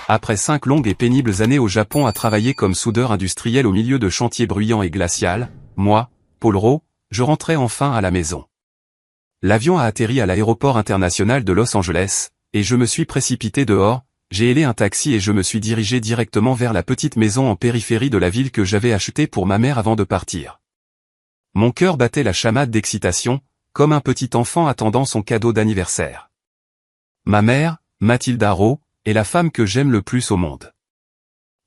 Après 5 longues et pénibles années au Japon à travailler comme soudeur industriel au milieu de chantiers bruyants et glacials, moi, Paul Rowe, je rentrais enfin à la maison. L'avion a atterri à l'aéroport international de Los Angeles, et je me suis précipité dehors, j'ai hélé un taxi et je me suis dirigé directement vers la petite maison en périphérie de la ville que j'avais achetée pour ma mère avant de partir. Mon cœur battait la chamade d'excitation, comme un petit enfant attendant son cadeau d'anniversaire. Ma mère, Mathilda Rowe, est la femme que j'aime le plus au monde.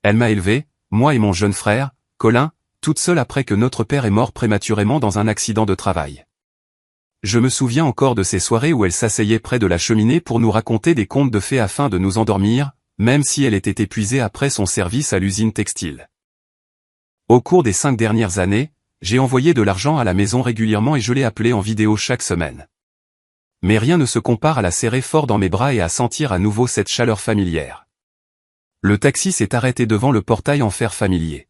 Elle m'a élevé, moi et mon jeune frère, Colin, toute seule après que notre père est mort prématurément dans un accident de travail. Je me souviens encore de ces soirées où elle s'asseyait près de la cheminée pour nous raconter des contes de fées afin de nous endormir, même si elle était épuisée après son service à l'usine textile. Au cours des 5 dernières années, j'ai envoyé de l'argent à la maison régulièrement et je l'ai appelée en vidéo chaque semaine. Mais rien ne se compare à la serrer fort dans mes bras et à sentir à nouveau cette chaleur familière. Le taxi s'est arrêté devant le portail en fer familier.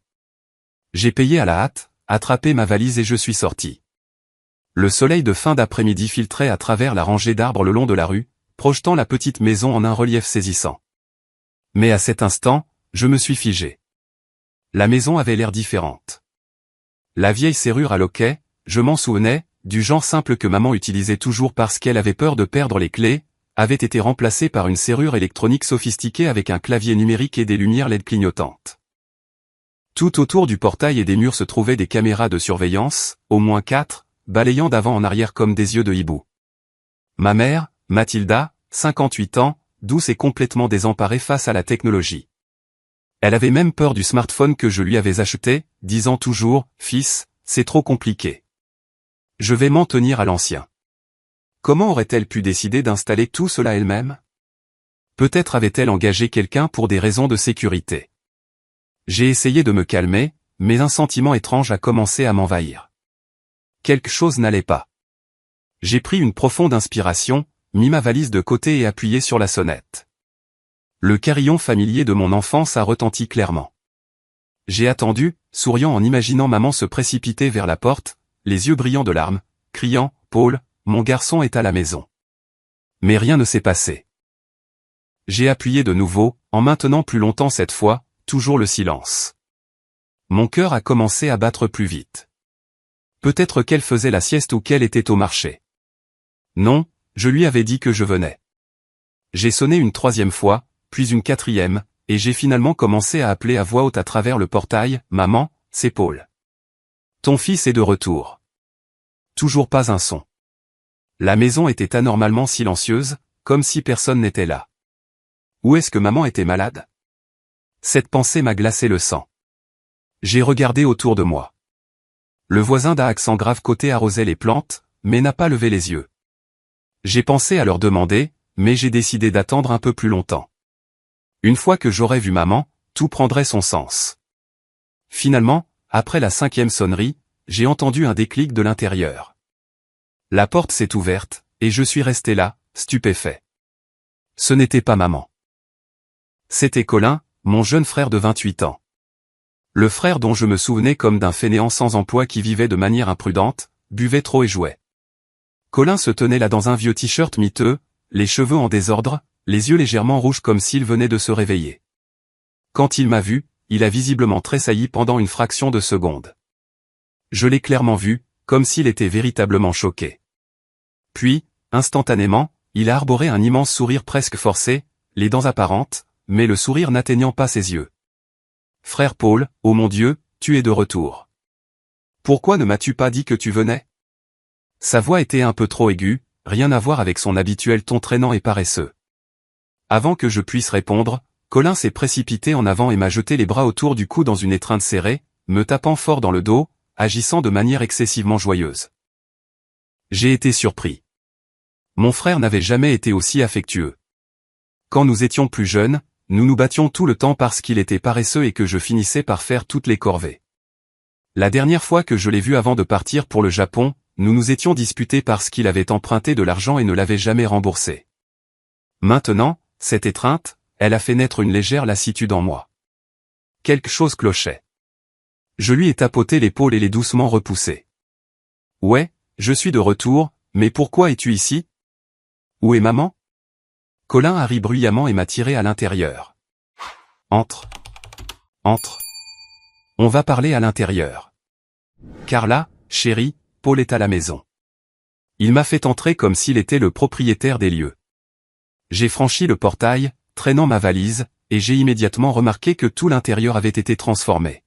J'ai payé à la hâte, attrapé ma valise et je suis sorti. Le soleil de fin d'après-midi filtrait à travers la rangée d'arbres le long de la rue, projetant la petite maison en un relief saisissant. Mais à cet instant, je me suis figé. La maison avait l'air différente. La vieille serrure à loquet, je m'en souvenais, du genre simple que maman utilisait toujours parce qu'elle avait peur de perdre les clés, avait été remplacée par une serrure électronique sophistiquée avec un clavier numérique et des lumières LED clignotantes. Tout autour du portail et des murs se trouvaient des caméras de surveillance, au moins 4, balayant d'avant en arrière comme des yeux de hibou. Ma mère, Mathilda, 58 ans, douce et complètement désemparée face à la technologie. Elle avait même peur du smartphone que je lui avais acheté, disant toujours « Fils, c'est trop compliqué. Je vais m'en tenir à l'ancien. » Comment aurait-elle pu décider d'installer tout cela elle-même? Peut-être avait-elle engagé quelqu'un pour des raisons de sécurité. J'ai essayé de me calmer, mais un sentiment étrange a commencé à m'envahir. Quelque chose n'allait pas. J'ai pris une profonde inspiration, mis ma valise de côté et appuyé sur la sonnette. Le carillon familier de mon enfance a retenti clairement. J'ai attendu, souriant en imaginant maman se précipiter vers la porte, les yeux brillants de larmes, criant « Paul, mon garçon est à la maison. » Mais rien ne s'est passé. J'ai appuyé de nouveau, en maintenant plus longtemps cette fois, toujours le silence. Mon cœur a commencé à battre plus vite. Peut-être qu'elle faisait la sieste ou qu'elle était au marché. Non, je lui avais dit que je venais. J'ai sonné une 3e fois, puis une 4e, et j'ai finalement commencé à appeler à voix haute à travers le portail « Maman, c'est Paul. Ton fils est de retour. » Toujours pas un son. La maison était anormalement silencieuse, comme si personne n'était là. Ou est-ce que maman était malade? Cette pensée m'a glacé le sang. J'ai regardé autour de moi. Le voisin d'un accent grave côté arrosait les plantes, mais n'a pas levé les yeux. J'ai pensé à leur demander, mais j'ai décidé d'attendre un peu plus longtemps. Une fois que j'aurais vu maman, tout prendrait son sens. Finalement, après la 5e sonnerie, j'ai entendu un déclic de l'intérieur. La porte s'est ouverte, et je suis resté là, stupéfait. Ce n'était pas maman. C'était Colin, mon jeune frère de 28 ans. Le frère dont je me souvenais comme d'un fainéant sans emploi qui vivait de manière imprudente, buvait trop et jouait. Colin se tenait là dans un vieux t-shirt miteux, les cheveux en désordre, les yeux légèrement rouges comme s'il venait de se réveiller. Quand il m'a vu, il a visiblement tressailli pendant une fraction de seconde. Je l'ai clairement vu, comme s'il était véritablement choqué. Puis, instantanément, il a arboré un immense sourire presque forcé, les dents apparentes, mais le sourire n'atteignant pas ses yeux. « Frère Paul, oh mon Dieu, tu es de retour. Pourquoi ne m'as-tu pas dit que tu venais ?» Sa voix était un peu trop aiguë, rien à voir avec son habituel ton traînant et paresseux. Avant que je puisse répondre, Colin s'est précipité en avant et m'a jeté les bras autour du cou dans une étreinte serrée, me tapant fort dans le dos, agissant de manière excessivement joyeuse. J'ai été surpris. Mon frère n'avait jamais été aussi affectueux. Quand nous étions plus jeunes, nous nous battions tout le temps parce qu'il était paresseux et que je finissais par faire toutes les corvées. La dernière fois que je l'ai vu avant de partir pour le Japon, nous nous étions disputés parce qu'il avait emprunté de l'argent et ne l'avait jamais remboursé. Maintenant, cette étreinte, elle a fait naître une légère lassitude en moi. Quelque chose clochait. Je lui ai tapoté l'épaule et l'ai doucement repoussé. « Ouais, je suis de retour, mais pourquoi es-tu ici? Où est maman ?» Colin a ri bruyamment et m'a tiré à l'intérieur. Entre. Entre. On va parler à l'intérieur. Carla, chérie, Paul est à la maison. Il m'a fait entrer comme s'il était le propriétaire des lieux. J'ai franchi le portail, traînant ma valise, et j'ai immédiatement remarqué que tout l'intérieur avait été transformé.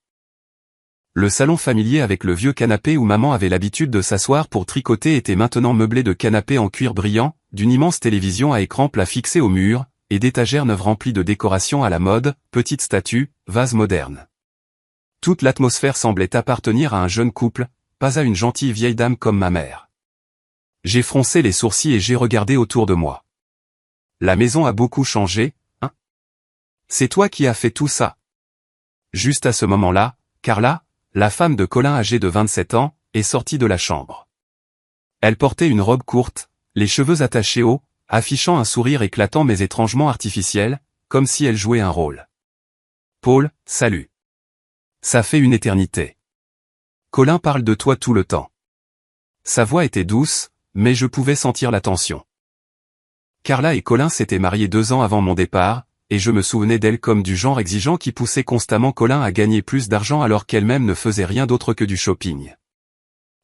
Le salon familier avec le vieux canapé où maman avait l'habitude de s'asseoir pour tricoter était maintenant meublé de canapés en cuir brillant, d'une immense télévision à écran plat fixée au mur, et d'étagères neuves remplies de décorations à la mode, petites statues, vases modernes. Toute l'atmosphère semblait appartenir à un jeune couple, pas à une gentille vieille dame comme ma mère. J'ai froncé les sourcils et j'ai regardé autour de moi. La maison a beaucoup changé, hein? C'est toi qui as fait tout ça. Juste à ce moment-là, Carla, la femme de Colin âgée de 27 ans, est sortie de la chambre. Elle portait une robe courte, les cheveux attachés haut, affichant un sourire éclatant mais étrangement artificiel, comme si elle jouait un rôle. Paul, salut. Ça fait une éternité. Colin parle de toi tout le temps. Sa voix était douce, mais je pouvais sentir la tension. Carla et Colin s'étaient mariés 2 ans avant mon départ, et je me souvenais d'elle comme du genre exigeant qui poussait constamment Colin à gagner plus d'argent alors qu'elle-même ne faisait rien d'autre que du shopping.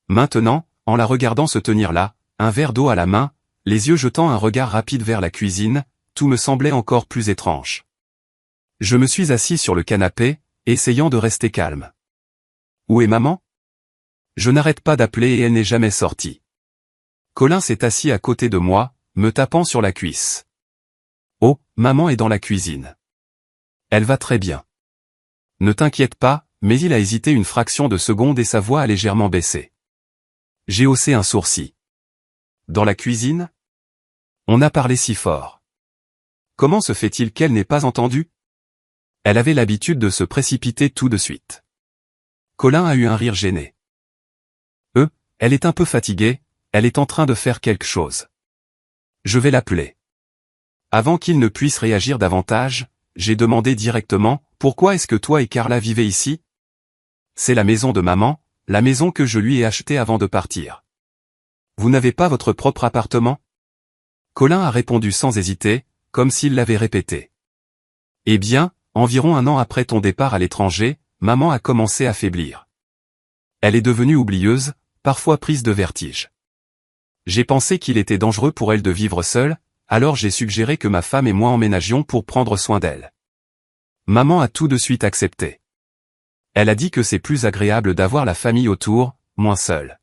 Maintenant, en la regardant se tenir là, un verre d'eau à la main, les yeux jetant un regard rapide vers la cuisine, tout me semblait encore plus étrange. Je me suis assis sur le canapé, essayant de rester calme. Où est maman? Je n'arrête pas d'appeler et elle n'est jamais sortie. Colin s'est assis à côté de moi, me tapant sur la cuisse. Oh, maman est dans la cuisine. Elle va très bien. Ne t'inquiète pas, mais il a hésité une fraction de seconde et sa voix a légèrement baissé. J'ai haussé un sourcil. Dans la cuisine? On a parlé si fort. Comment se fait-il qu'elle n'ait pas entendu? Elle avait l'habitude de se précipiter tout de suite. Colin a eu un rire gêné. Elle est un peu fatiguée, elle est en train de faire quelque chose. Je vais l'appeler. Avant qu'il ne puisse réagir davantage, j'ai demandé directement, pourquoi est-ce que toi et Carla vivez ici? C'est la maison de maman, la maison que je lui ai achetée avant de partir. Vous n'avez pas votre propre appartement? Colin a répondu sans hésiter, comme s'il l'avait répété. Eh bien, environ 1 an après ton départ à l'étranger, maman a commencé à faiblir. Elle est devenue oublieuse, parfois prise de vertige. J'ai pensé qu'il était dangereux pour elle de vivre seule, alors j'ai suggéré que ma femme et moi emménagions pour prendre soin d'elle. Maman a tout de suite accepté. Elle a dit que c'est plus agréable d'avoir la famille autour, moins seule.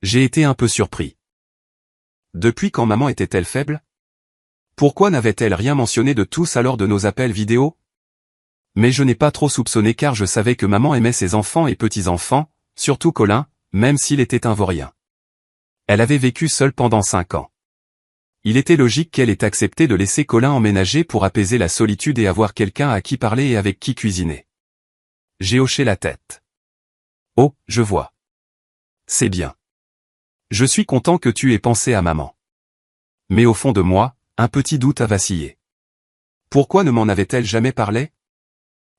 J'ai été un peu surpris. Depuis quand maman était-elle faible? Pourquoi n'avait-elle rien mentionné de tout ça lors de nos appels vidéo? Mais je n'ai pas trop soupçonné car je savais que maman aimait ses enfants et petits-enfants, surtout Colin, même s'il était un vaurien. Elle avait vécu seule pendant 5 ans. Il était logique qu'elle ait accepté de laisser Colin emménager pour apaiser la solitude et avoir quelqu'un à qui parler et avec qui cuisiner. J'ai hoché la tête. Oh, je vois. C'est bien. Je suis content que tu aies pensé à maman. Mais au fond de moi, un petit doute a vacillé. Pourquoi ne m'en avait-elle jamais parlé?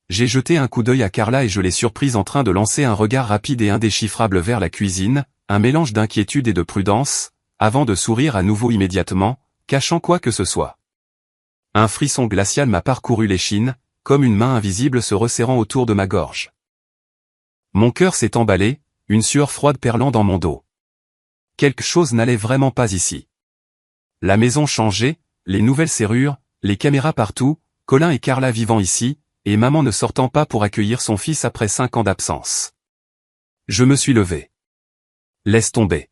J'ai jeté un coup d'œil à Carla et je l'ai surprise en train de lancer un regard rapide et indéchiffrable vers la cuisine, un mélange d'inquiétude et de prudence, avant de sourire à nouveau immédiatement, cachant quoi que ce soit. Un frisson glacial m'a parcouru l'échine, comme une main invisible se resserrant autour de ma gorge. Mon cœur s'est emballé, une sueur froide perlant dans mon dos. Quelque chose n'allait vraiment pas ici. La maison changeait, les nouvelles serrures, les caméras partout, Colin et Carla vivant ici, et maman ne sortant pas pour accueillir son fils après 5 ans d'absence. Je me suis levé. Laisse tomber.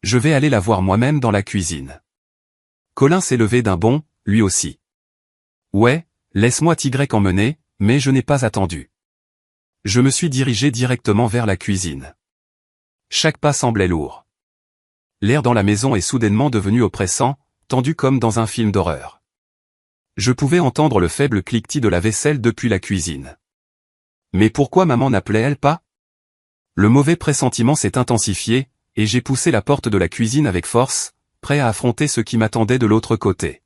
Je vais aller la voir moi-même dans la cuisine. Colin s'est levé d'un bond, lui aussi. Ouais, laisse-moi Y emmener, mais je n'ai pas attendu. Je me suis dirigé directement vers la cuisine. Chaque pas semblait lourd. L'air dans la maison est soudainement devenu oppressant, tendu comme dans un film d'horreur. Je pouvais entendre le faible cliquetis de la vaisselle depuis la cuisine. Mais pourquoi maman n'appelait-elle pas? Le mauvais pressentiment s'est intensifié, et j'ai poussé la porte de la cuisine avec force, prêt à affronter ce qui m'attendait de l'autre côté.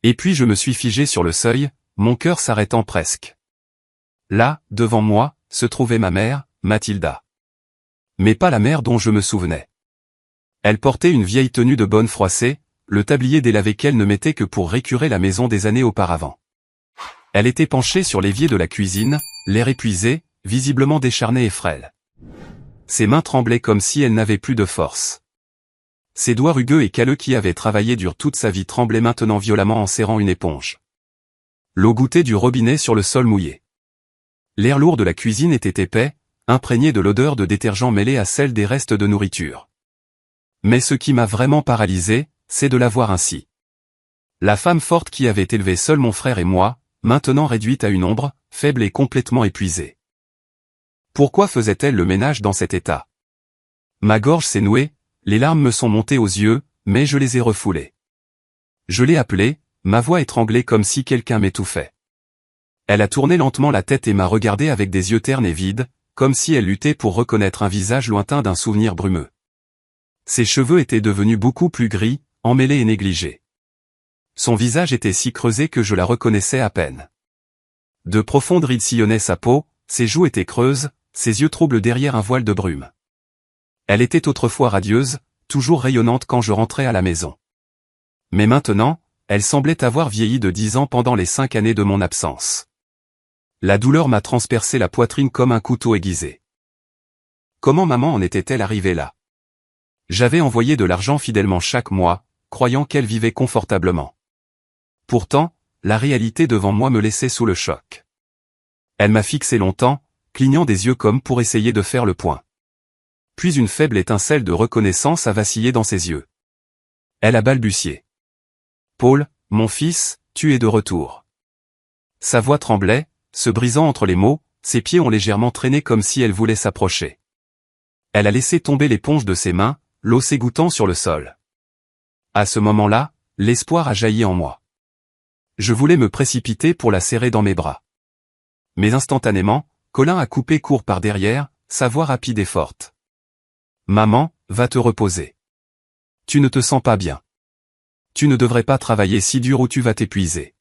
Et puis je me suis figé sur le seuil, mon cœur s'arrêtant presque. Là, devant moi, se trouvait ma mère, Mathilda. Mais pas la mère dont je me souvenais. Elle portait une vieille tenue de bonne froissée, le tablier délavé qu'elle ne mettait que pour récurer la maison des années auparavant. Elle était penchée sur l'évier de la cuisine, l'air épuisé, visiblement décharnée et frêle. Ses mains tremblaient comme si elle n'avait plus de force. Ses doigts rugueux et calleux qui avaient travaillé dur toute sa vie tremblaient maintenant violemment en serrant une éponge. L'eau gouttait du robinet sur le sol mouillé. L'air lourd de la cuisine était épais, imprégné de l'odeur de détergent mêlée à celle des restes de nourriture. Mais ce qui m'a vraiment paralysé, c'est de la voir ainsi. La femme forte qui avait élevé seul mon frère et moi, maintenant réduite à une ombre, faible et complètement épuisée. Pourquoi faisait-elle le ménage dans cet état? Ma gorge s'est nouée, les larmes me sont montées aux yeux, mais je les ai refoulées. Je l'ai appelée, ma voix étranglée comme si quelqu'un m'étouffait. Elle a tourné lentement la tête et m'a regardé avec des yeux ternes et vides, comme si elle luttait pour reconnaître un visage lointain d'un souvenir brumeux. Ses cheveux étaient devenus beaucoup plus gris, emmêlés et négligés. Son visage était si creusé que je la reconnaissais à peine. De profondes rides sillonnaient sa peau, ses joues étaient creuses, ses yeux troubles derrière un voile de brume. Elle était autrefois radieuse, toujours rayonnante quand je rentrais à la maison. Mais maintenant, elle semblait avoir vieilli de 10 ans pendant les 5 années de mon absence. La douleur m'a transpercé la poitrine comme un couteau aiguisé. Comment maman en était-elle arrivée là? J'avais envoyé de l'argent fidèlement chaque mois, croyant qu'elle vivait confortablement. Pourtant, la réalité devant moi me laissait sous le choc. Elle m'a fixé longtemps, clignant des yeux comme pour essayer de faire le point. Puis une faible étincelle de reconnaissance a vacillé dans ses yeux. Elle a balbutié. « Paul, mon fils, tu es de retour. » Sa voix tremblait, se brisant entre les mots, ses pieds ont légèrement traîné comme si elle voulait s'approcher. Elle a laissé tomber l'éponge de ses mains, l'eau s'égouttant sur le sol. À ce moment-là, l'espoir a jailli en moi. Je voulais me précipiter pour la serrer dans mes bras. Mais instantanément, Colin a coupé court par derrière, sa voix rapide et forte. « Maman, va te reposer. Tu ne te sens pas bien. Tu ne devrais pas travailler si dur ou tu vas t'épuiser. »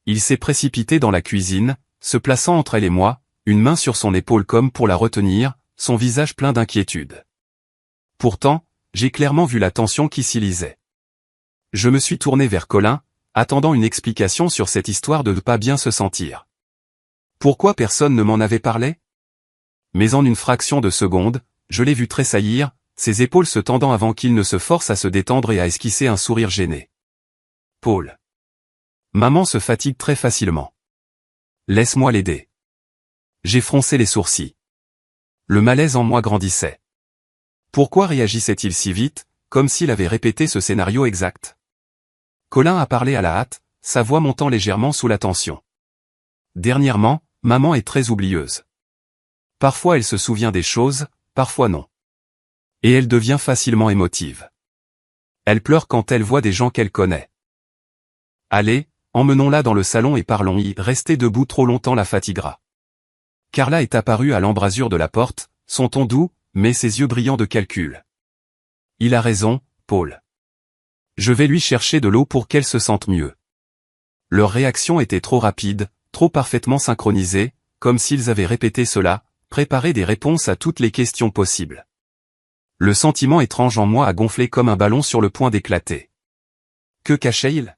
Il s'est précipité dans la cuisine, se plaçant entre elle et moi, une main sur son épaule comme pour la retenir, son visage plein d'inquiétude. Pourtant, j'ai clairement vu la tension qui s'y lisait. Je me suis tourné vers Colin, attendant une explication sur cette histoire de ne pas bien se sentir. Pourquoi personne ne m'en avait parlé? Mais en une fraction de seconde, je l'ai vu tressaillir, ses épaules se tendant avant qu'il ne se force à se détendre et à esquisser un sourire gêné. Paul. Maman se fatigue très facilement. Laisse-moi l'aider. J'ai froncé les sourcils. Le malaise en moi grandissait. Pourquoi réagissait-il si vite, comme s'il avait répété ce scénario exact? Colin a parlé à la hâte, sa voix montant légèrement sous la tension. Dernièrement, maman est très oublieuse. Parfois elle se souvient des choses, parfois non. Et elle devient facilement émotive. Elle pleure quand elle voit des gens qu'elle connaît. Allez, emmenons-la dans le salon et parlons-y. Rester debout trop longtemps la fatiguera. Carla est apparue à l'embrasure de la porte, son ton doux, mais ses yeux brillants de calcul. Il a raison, Paul. Je vais lui chercher de l'eau pour qu'elle se sente mieux. Leur réaction était trop rapide, trop parfaitement synchronisée, comme s'ils avaient répété cela, préparé des réponses à toutes les questions possibles. Le sentiment étrange en moi a gonflé comme un ballon sur le point d'éclater. Que cachait-il?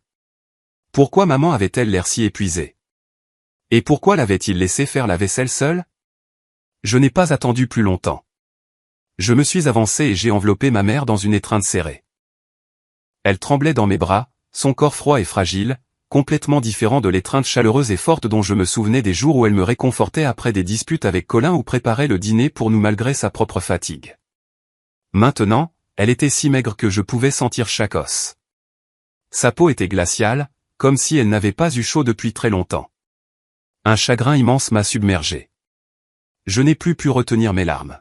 Pourquoi maman avait-elle l'air si épuisée? Et pourquoi l'avait-il laissé faire la vaisselle seule? Je n'ai pas attendu plus longtemps. Je me suis avancé et j'ai enveloppé ma mère dans une étreinte serrée. Elle tremblait dans mes bras, son corps froid et fragile, complètement différent de l'étreinte chaleureuse et forte dont je me souvenais des jours où elle me réconfortait après des disputes avec Colin ou préparait le dîner pour nous malgré sa propre fatigue. Maintenant, elle était si maigre que je pouvais sentir chaque os. Sa peau était glaciale, comme si elle n'avait pas eu chaud depuis très longtemps. Un chagrin immense m'a submergé. Je n'ai plus pu retenir mes larmes.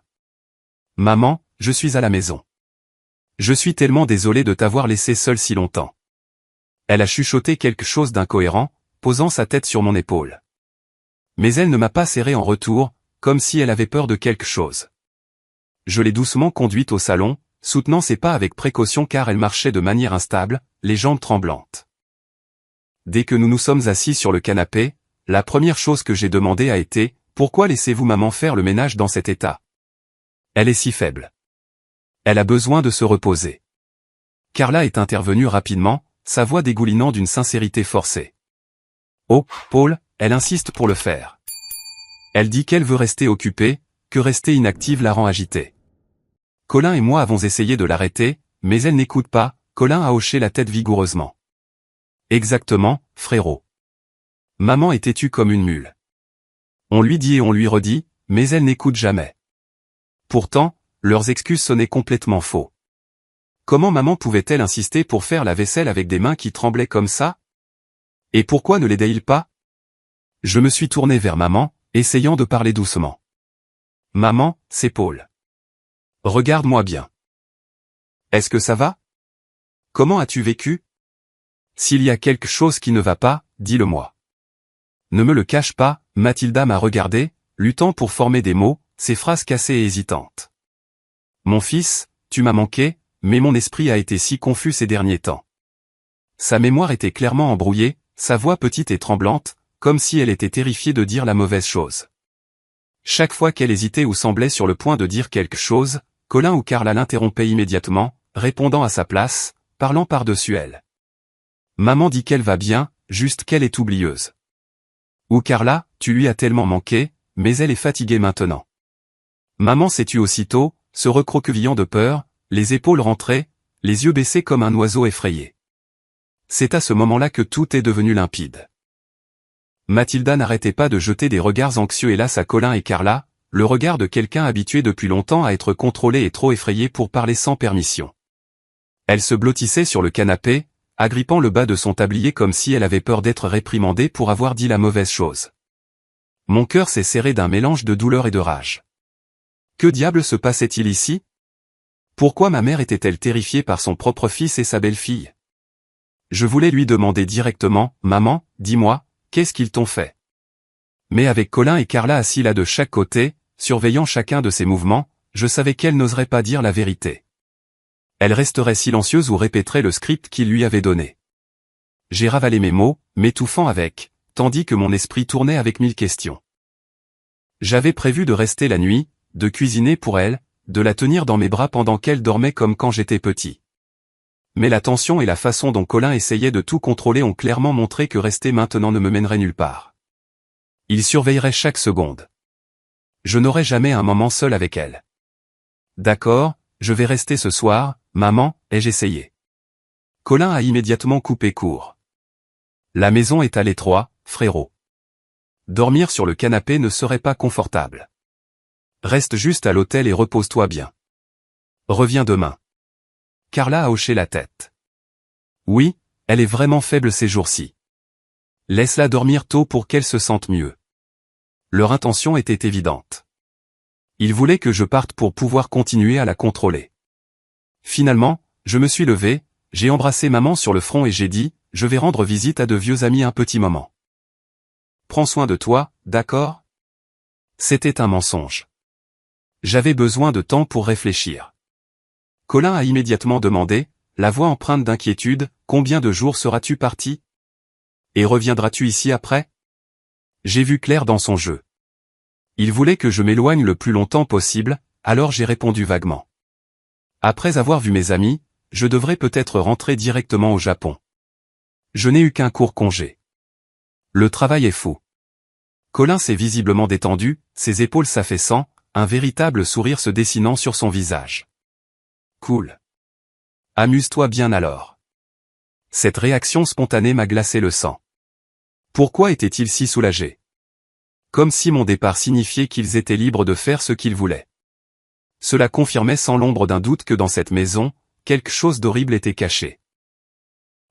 Maman, je suis à la maison. Je suis tellement désolé de t'avoir laissé seule si longtemps. Elle a chuchoté quelque chose d'incohérent, posant sa tête sur mon épaule. Mais elle ne m'a pas serré en retour, comme si elle avait peur de quelque chose. Je l'ai doucement conduite au salon, soutenant ses pas avec précaution car elle marchait de manière instable, les jambes tremblantes. Dès que nous nous sommes assis sur le canapé, la première chose que j'ai demandé a été « Pourquoi laissez-vous maman faire le ménage dans cet état? Elle est si faible. Elle a besoin de se reposer. » Carla est intervenue rapidement, sa voix dégoulinant d'une sincérité forcée. « Oh, Paul, elle insiste pour le faire. Elle dit qu'elle veut rester occupée, que rester inactive la rend agitée. Colin et moi avons essayé de l'arrêter, mais elle n'écoute pas, Colin a hoché la tête vigoureusement. Exactement, frérot. Maman est têtue comme une mule. On lui dit et on lui redit, mais elle n'écoute jamais. Pourtant, leurs excuses sonnaient complètement faux. Comment maman pouvait-elle insister pour faire la vaisselle avec des mains qui tremblaient comme ça? Et pourquoi ne l'aidait-il pas? Je me suis tourné vers maman, essayant de parler doucement. Maman, c'est Paul. Regarde-moi bien. Est-ce que ça va? Comment as-tu vécu? S'il y a quelque chose qui ne va pas, dis-le-moi. Ne me le cache pas, Mathilda m'a regardé, luttant pour former des mots, ses phrases cassées et hésitantes. Mon fils, tu m'as manqué, mais mon esprit a été si confus ces derniers temps. Sa mémoire était clairement embrouillée, sa voix petite et tremblante, comme si elle était terrifiée de dire la mauvaise chose. Chaque fois qu'elle hésitait ou semblait sur le point de dire quelque chose, Colin ou Carla l'interrompaient immédiatement, répondant à sa place, parlant par-dessus elle. Maman dit qu'elle va bien, juste qu'elle est oublieuse. Ou Carla, tu lui as tellement manqué, mais elle est fatiguée maintenant. Maman s'est tue aussitôt, se recroquevillant de peur, les épaules rentrées, les yeux baissés comme un oiseau effrayé. C'est à ce moment-là que tout est devenu limpide. Mathilda n'arrêtait pas de jeter des regards anxieux hélas à Colin et Carla, le regard de quelqu'un habitué depuis longtemps à être contrôlé et trop effrayé pour parler sans permission. Elle se blottissait sur le canapé, agrippant le bas de son tablier comme si elle avait peur d'être réprimandée pour avoir dit la mauvaise chose. Mon cœur s'est serré d'un mélange de douleur et de rage. Que diable se passait-il ici? Pourquoi ma mère était-elle terrifiée par son propre fils et sa belle-fille? Je voulais lui demander directement, maman, dis-moi, qu'est-ce qu'ils t'ont fait? Mais avec Colin et Carla assis là de chaque côté, surveillant chacun de ses mouvements, je savais qu'elle n'oserait pas dire la vérité. Elle resterait silencieuse ou répéterait le script qu'il lui avait donné. J'ai ravalé mes mots, m'étouffant avec, tandis que mon esprit tournait avec 1000 questions. J'avais prévu de rester la nuit, de cuisiner pour elle, de la tenir dans mes bras pendant qu'elle dormait comme quand j'étais petit. Mais la tension et la façon dont Colin essayait de tout contrôler ont clairement montré que rester maintenant ne me mènerait nulle part. Il surveillerait chaque seconde. Je n'aurais jamais un moment seul avec elle. D'accord, je vais rester ce soir, maman, ai-je essayé. Colin a immédiatement coupé court. La maison est à l'étroit, frérot. Dormir sur le canapé ne serait pas confortable. Reste juste à l'hôtel et repose-toi bien. Reviens demain. Carla a hoché la tête. Oui, elle est vraiment faible ces jours-ci. Laisse-la dormir tôt pour qu'elle se sente mieux. Leur intention était évidente. Ils voulaient que je parte pour pouvoir continuer à la contrôler. Finalement, je me suis levé, j'ai embrassé maman sur le front et j'ai dit, je vais rendre visite à de vieux amis un petit moment. Prends soin de toi, d'accord? C'était un mensonge. J'avais besoin de temps pour réfléchir. Colin a immédiatement demandé, la voix empreinte d'inquiétude, combien de jours seras-tu parti? Et reviendras-tu ici après? J'ai vu clair dans son jeu. Il voulait que je m'éloigne le plus longtemps possible, alors j'ai répondu vaguement. Après avoir vu mes amis, je devrais peut-être rentrer directement au Japon. Je n'ai eu qu'un court congé. Le travail est fou. Colin s'est visiblement détendu, ses épaules s'affaissant, un véritable sourire se dessinant sur son visage. Cool. Amuse-toi bien alors. Cette réaction spontanée m'a glacé le sang. Pourquoi était-il si soulagé? Comme si mon départ signifiait qu'ils étaient libres de faire ce qu'ils voulaient. Cela confirmait sans l'ombre d'un doute que dans cette maison, quelque chose d'horrible était caché.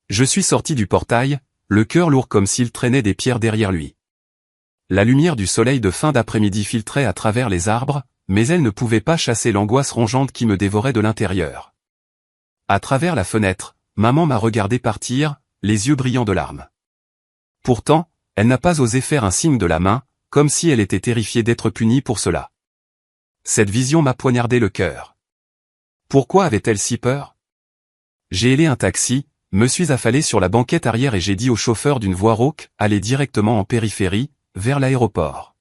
Je suis sorti du portail, le cœur lourd comme s'il traînait des pierres derrière lui. La lumière du soleil de fin d'après-midi filtrait à travers les arbres, mais elle ne pouvait pas chasser l'angoisse rongeante qui me dévorait de l'intérieur. À travers la fenêtre, maman m'a regardé partir, les yeux brillants de larmes. Pourtant, elle n'a pas osé faire un signe de la main, comme si elle était terrifiée d'être punie pour cela. Cette vision m'a poignardé le cœur. Pourquoi avait-elle si peur? J'ai hélé un taxi, me suis affalé sur la banquette arrière et j'ai dit au chauffeur d'une voix rauque, allez directement en périphérie, vers l'aéroport.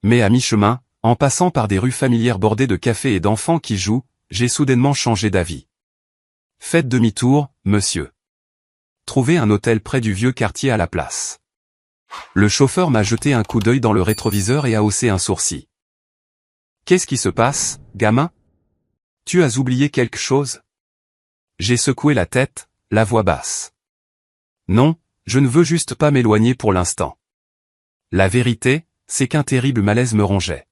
Mais à mi-chemin, en passant par des rues familières bordées de cafés et d'enfants qui jouent, j'ai soudainement changé d'avis. Faites demi-tour, monsieur. Trouvez un hôtel près du vieux quartier à la place. Le chauffeur m'a jeté un coup d'œil dans le rétroviseur et a haussé un sourcil. Qu'est-ce qui se passe, gamin? Tu as oublié quelque chose? J'ai secoué la tête, la voix basse. Non, je ne veux juste pas m'éloigner pour l'instant. La vérité, c'est qu'un terrible malaise me rongeait.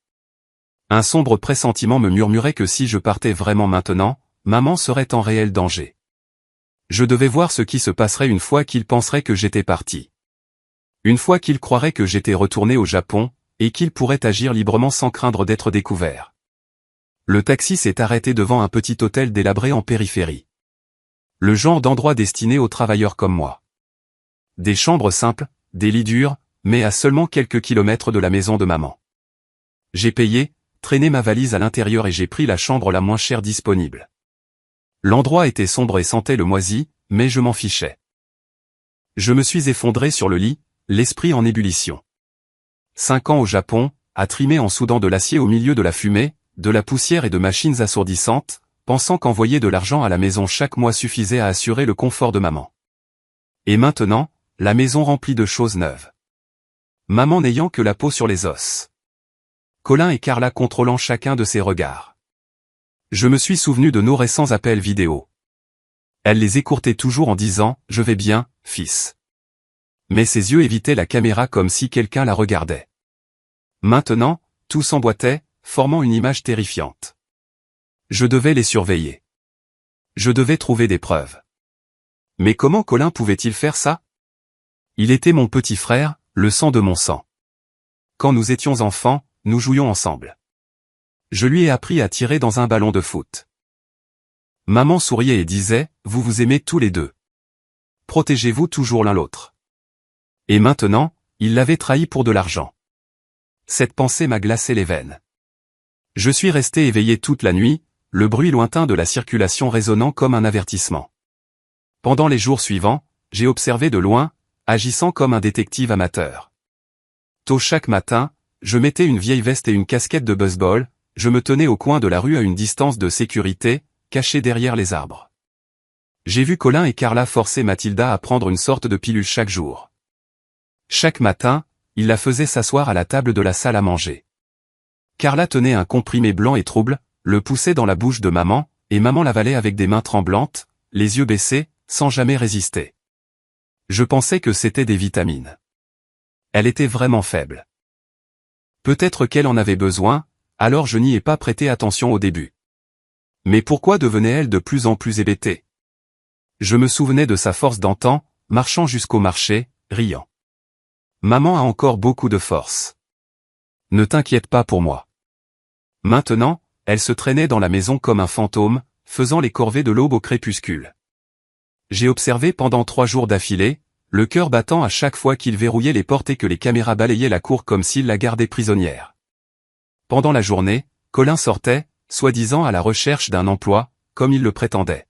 Un sombre pressentiment me murmurait que si je partais vraiment maintenant, maman serait en réel danger. Je devais voir ce qui se passerait une fois qu'il penserait que j'étais parti. Une fois qu'il croirait que j'étais retourné au Japon, et qu'il pourrait agir librement sans craindre d'être découvert. Le taxi s'est arrêté devant un petit hôtel délabré en périphérie. Le genre d'endroit destiné aux travailleurs comme moi. Des chambres simples, des lits durs, mais à seulement quelques kilomètres de la maison de maman. J'ai payé, traîné ma valise à l'intérieur et j'ai pris la chambre la moins chère disponible. L'endroit était sombre et sentait le moisi, mais je m'en fichais. Je me suis effondré sur le lit, l'esprit en ébullition. 5 ans au Japon, à trimer en soudant de l'acier au milieu de la fumée, de la poussière et de machines assourdissantes, pensant qu'envoyer de l'argent à la maison chaque mois suffisait à assurer le confort de maman. Et maintenant, la maison remplie de choses neuves. Maman n'ayant que la peau sur les os. Colin et Carla contrôlant chacun de ses regards. Je me suis souvenu de nos récents appels vidéo. Elle les écourtait toujours en disant « Je vais bien, fils ». Mais ses yeux évitaient la caméra comme si quelqu'un la regardait. Maintenant, tout s'emboîtait, formant une image terrifiante. Je devais les surveiller. Je devais trouver des preuves. Mais comment Colin pouvait-il faire ça? Il était mon petit frère, le sang de mon sang. Quand nous étions enfants, nous jouions ensemble. Je lui ai appris à tirer dans un ballon de foot. Maman souriait et disait, vous vous aimez tous les deux. Protégez-vous toujours l'un l'autre. Et maintenant, il l'avait trahi pour de l'argent. Cette pensée m'a glacé les veines. Je suis resté éveillé toute la nuit, le bruit lointain de la circulation résonnant comme un avertissement. Pendant les jours suivants, j'ai observé de loin, agissant comme un détective amateur. Tôt chaque matin, je mettais une vieille veste et une casquette de baseball, je me tenais au coin de la rue à une distance de sécurité, caché derrière les arbres. J'ai vu Colin et Carla forcer Mathilda à prendre une sorte de pilule chaque jour. Chaque matin, il la faisait s'asseoir à la table de la salle à manger. Carla tenait un comprimé blanc et trouble, le poussait dans la bouche de maman, et maman l'avalait avec des mains tremblantes, les yeux baissés, sans jamais résister. Je pensais que c'était des vitamines. Elle était vraiment faible. Peut-être qu'elle en avait besoin, alors je n'y ai pas prêté attention au début. Mais pourquoi devenait-elle de plus en plus hébétée? Je me souvenais de sa force d'antan, marchant jusqu'au marché, riant. Maman a encore beaucoup de force. Ne t'inquiète pas pour moi. Maintenant, elle se traînait dans la maison comme un fantôme, faisant les corvées de l'aube au crépuscule. J'ai observé pendant 3 jours d'affilée, le cœur battant à chaque fois qu'il verrouillait les portes et que les caméras balayaient la cour comme s'ils la gardaient prisonnière. Pendant la journée, Colin sortait, soi-disant à la recherche d'un emploi, comme il le prétendait.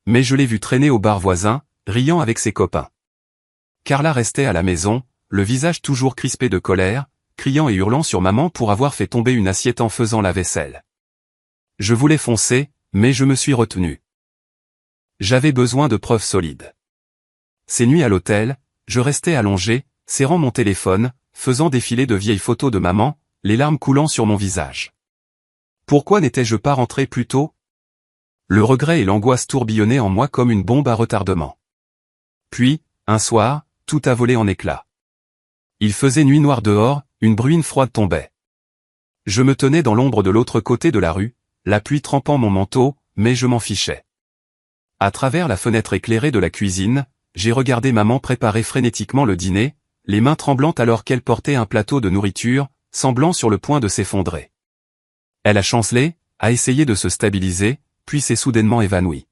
Mais je l'ai vu traîner au bar voisin, riant avec ses copains. Carla restait à la maison, le visage toujours crispé de colère, criant et hurlant sur maman pour avoir fait tomber une assiette en faisant la vaisselle. Je voulais foncer, mais je me suis retenu. J'avais besoin de preuves solides. Ces nuits à l'hôtel, je restais allongé, serrant mon téléphone, faisant défiler de vieilles photos de maman, les larmes coulant sur mon visage. Pourquoi n'étais-je pas rentré plus tôt? Le regret et l'angoisse tourbillonnaient en moi comme une bombe à retardement. Puis, un soir, tout a volé en éclats. Il faisait nuit noire dehors, une bruine froide tombait. Je me tenais dans l'ombre de l'autre côté de la rue, la pluie trempant mon manteau, mais je m'en fichais. À travers la fenêtre éclairée de la cuisine, j'ai regardé maman préparer frénétiquement le dîner, les mains tremblantes alors qu'elle portait un plateau de nourriture, semblant sur le point de s'effondrer. Elle a chancelé, a essayé de se stabiliser, puis s'est soudainement évanouie.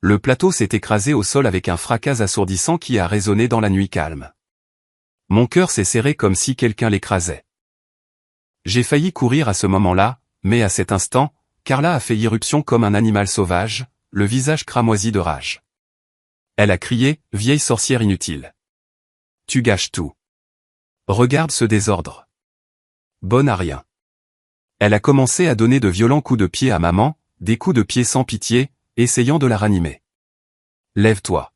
Le plateau s'est écrasé au sol avec un fracas assourdissant qui a résonné dans la nuit calme. Mon cœur s'est serré comme si quelqu'un l'écrasait. J'ai failli courir à ce moment-là, mais à cet instant, Carla a fait irruption comme un animal sauvage, le visage cramoisi de rage. Elle a crié, « Vieille sorcière inutile. Tu gâches tout. Regarde ce désordre. Bonne à rien. » Elle a commencé à donner de violents coups de pied à maman, des coups de pied sans pitié, essayant de la ranimer. « Lève-toi.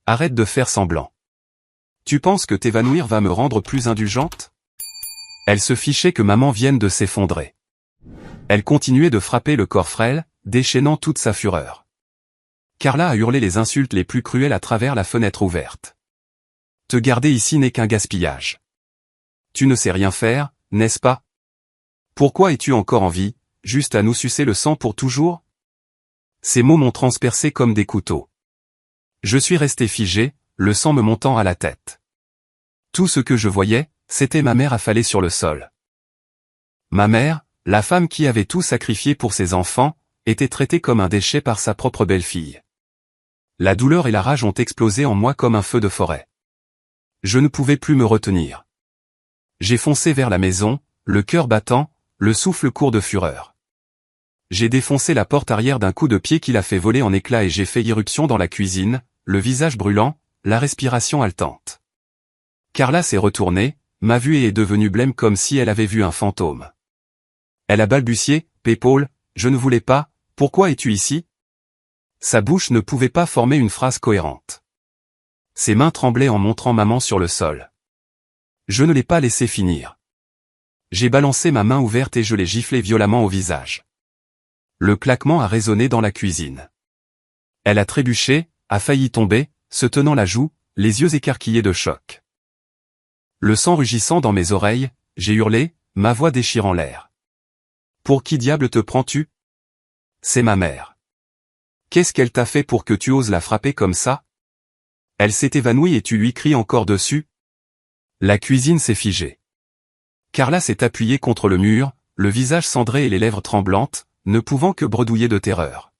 Arrête de faire semblant. Tu penses que t'évanouir va me rendre plus indulgente? Elle se fichait que maman vienne de s'effondrer. Elle continuait de frapper le corps frêle, déchaînant toute sa fureur. Carla a hurlé les insultes les plus cruelles à travers la fenêtre ouverte. Te garder ici n'est qu'un gaspillage. Tu ne sais rien faire, n'est-ce pas? Pourquoi es-tu encore en vie, juste à nous sucer le sang pour toujours? Ces mots m'ont transpercé comme des couteaux. Je suis resté figé, le sang me montant à la tête. Tout ce que je voyais, c'était ma mère affalée sur le sol. Ma mère, la femme qui avait tout sacrifié pour ses enfants, était traitée comme un déchet par sa propre belle-fille. La douleur et la rage ont explosé en moi comme un feu de forêt. Je ne pouvais plus me retenir. J'ai foncé vers la maison, le cœur battant, le souffle court de fureur. J'ai défoncé la porte arrière d'un coup de pied qui l'a fait voler en éclats et j'ai fait irruption dans la cuisine, le visage brûlant, la respiration haletante. Carla s'est retournée, m'a vu et est devenue blême comme si elle avait vu un fantôme. Elle a balbutié, « Paul, je ne voulais pas, pourquoi es-tu ici ?» Sa bouche ne pouvait pas former une phrase cohérente. Ses mains tremblaient en montrant maman sur le sol. Je ne l'ai pas laissé finir. J'ai balancé ma main ouverte et je l'ai giflé violemment au visage. Le claquement a résonné dans la cuisine. Elle a trébuché, a failli tomber, se tenant la joue, les yeux écarquillés de choc. Le sang rugissant dans mes oreilles, j'ai hurlé, ma voix déchirant l'air. Pour qui diable te prends-tu? C'est ma mère. Qu'est-ce qu'elle t'a fait pour que tu oses la frapper comme ça? Elle s'est évanouie et tu lui cries encore dessus? La cuisine s'est figée. Carla s'est appuyée contre le mur, le visage cendré et les lèvres tremblantes, ne pouvant que bredouiller de terreur.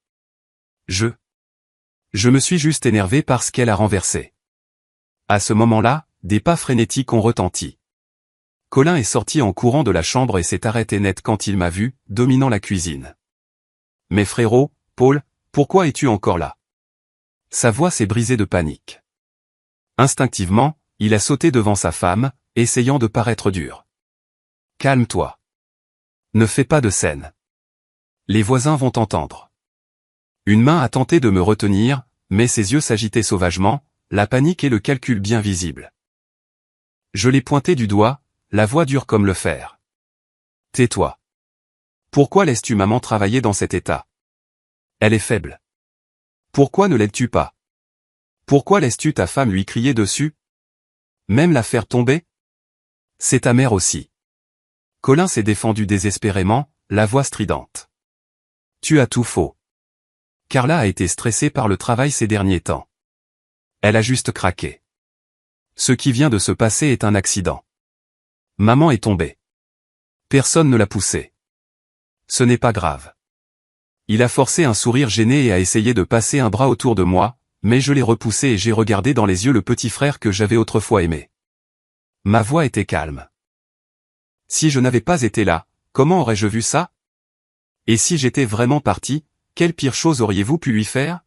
Je me suis juste énervé parce qu'elle a renversé. À ce moment-là, des pas frénétiques ont retenti. Colin est sorti en courant de la chambre et s'est arrêté net quand il m'a vu, dominant la cuisine. « Mais frérot, Paul, pourquoi es-tu encore là ?» Sa voix s'est brisée de panique. Instinctivement, il a sauté devant sa femme, essayant de paraître dur. « Calme-toi. Ne fais pas de scène. Les voisins vont t'entendre. » Une main a tenté de me retenir, mais ses yeux s'agitaient sauvagement, la panique et le calcul bien visibles. Je l'ai pointé du doigt, la voix dure comme le fer. « Tais-toi. Pourquoi laisses-tu maman travailler dans cet état? Elle est faible. Pourquoi ne l'aides-tu pas? Pourquoi laisses-tu ta femme lui crier dessus? Même la faire tomber? C'est ta mère aussi. » Colin s'est défendu désespérément, la voix stridente. « Tu as tout faux. » Carla a été stressée par le travail ces derniers temps. Elle a juste craqué. Ce qui vient de se passer est un accident. Maman est tombée. Personne ne l'a poussée. Ce n'est pas grave. Il a forcé un sourire gêné et a essayé de passer un bras autour de moi, mais je l'ai repoussé et j'ai regardé dans les yeux le petit frère que j'avais autrefois aimé. Ma voix était calme. Si je n'avais pas été là, comment aurais-je vu ça? Et si j'étais vraiment parti, quelle pire chose auriez-vous pu lui faire?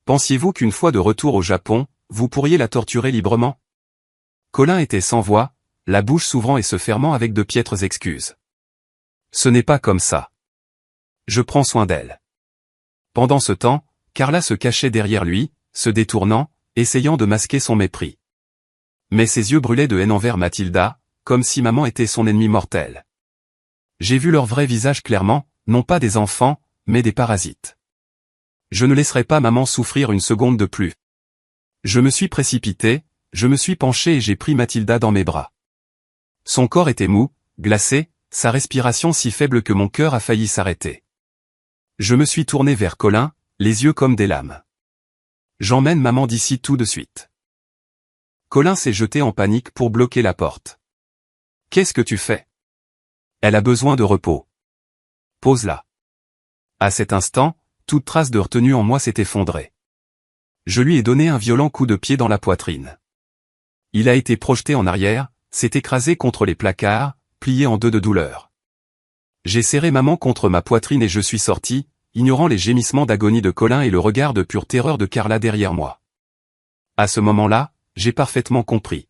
Pensiez-vous qu'une fois de retour au Japon, vous pourriez la torturer librement? Colin était sans voix, la bouche s'ouvrant et se fermant avec de piètres excuses. Ce n'est pas comme ça. Je prends soin d'elle. Pendant ce temps, Carla se cachait derrière lui, se détournant, essayant de masquer son mépris. Mais ses yeux brûlaient de haine envers Mathilda, comme si maman était son ennemi mortel. J'ai vu leur vrai visage clairement, non pas des enfants, mais des parasites. Je ne laisserai pas maman souffrir une seconde de plus. Je me suis précipité, je me suis penché et j'ai pris Mathilda dans mes bras. Son corps était mou, glacé, sa respiration si faible que mon cœur a failli s'arrêter. Je me suis tourné vers Colin, les yeux comme des lames. J'emmène maman d'ici tout de suite. Colin s'est jeté en panique pour bloquer la porte. Qu'est-ce que tu fais? Elle a besoin de repos. Pose-la. À cet instant, toute trace de retenue en moi s'est effondrée. Je lui ai donné un violent coup de pied dans la poitrine. Il a été projeté en arrière, s'est écrasé contre les placards, plié en deux de douleur. J'ai serré maman contre ma poitrine et je suis sorti, ignorant les gémissements d'agonie de Colin et le regard de pure terreur de Carla derrière moi. À ce moment-là, j'ai parfaitement compris.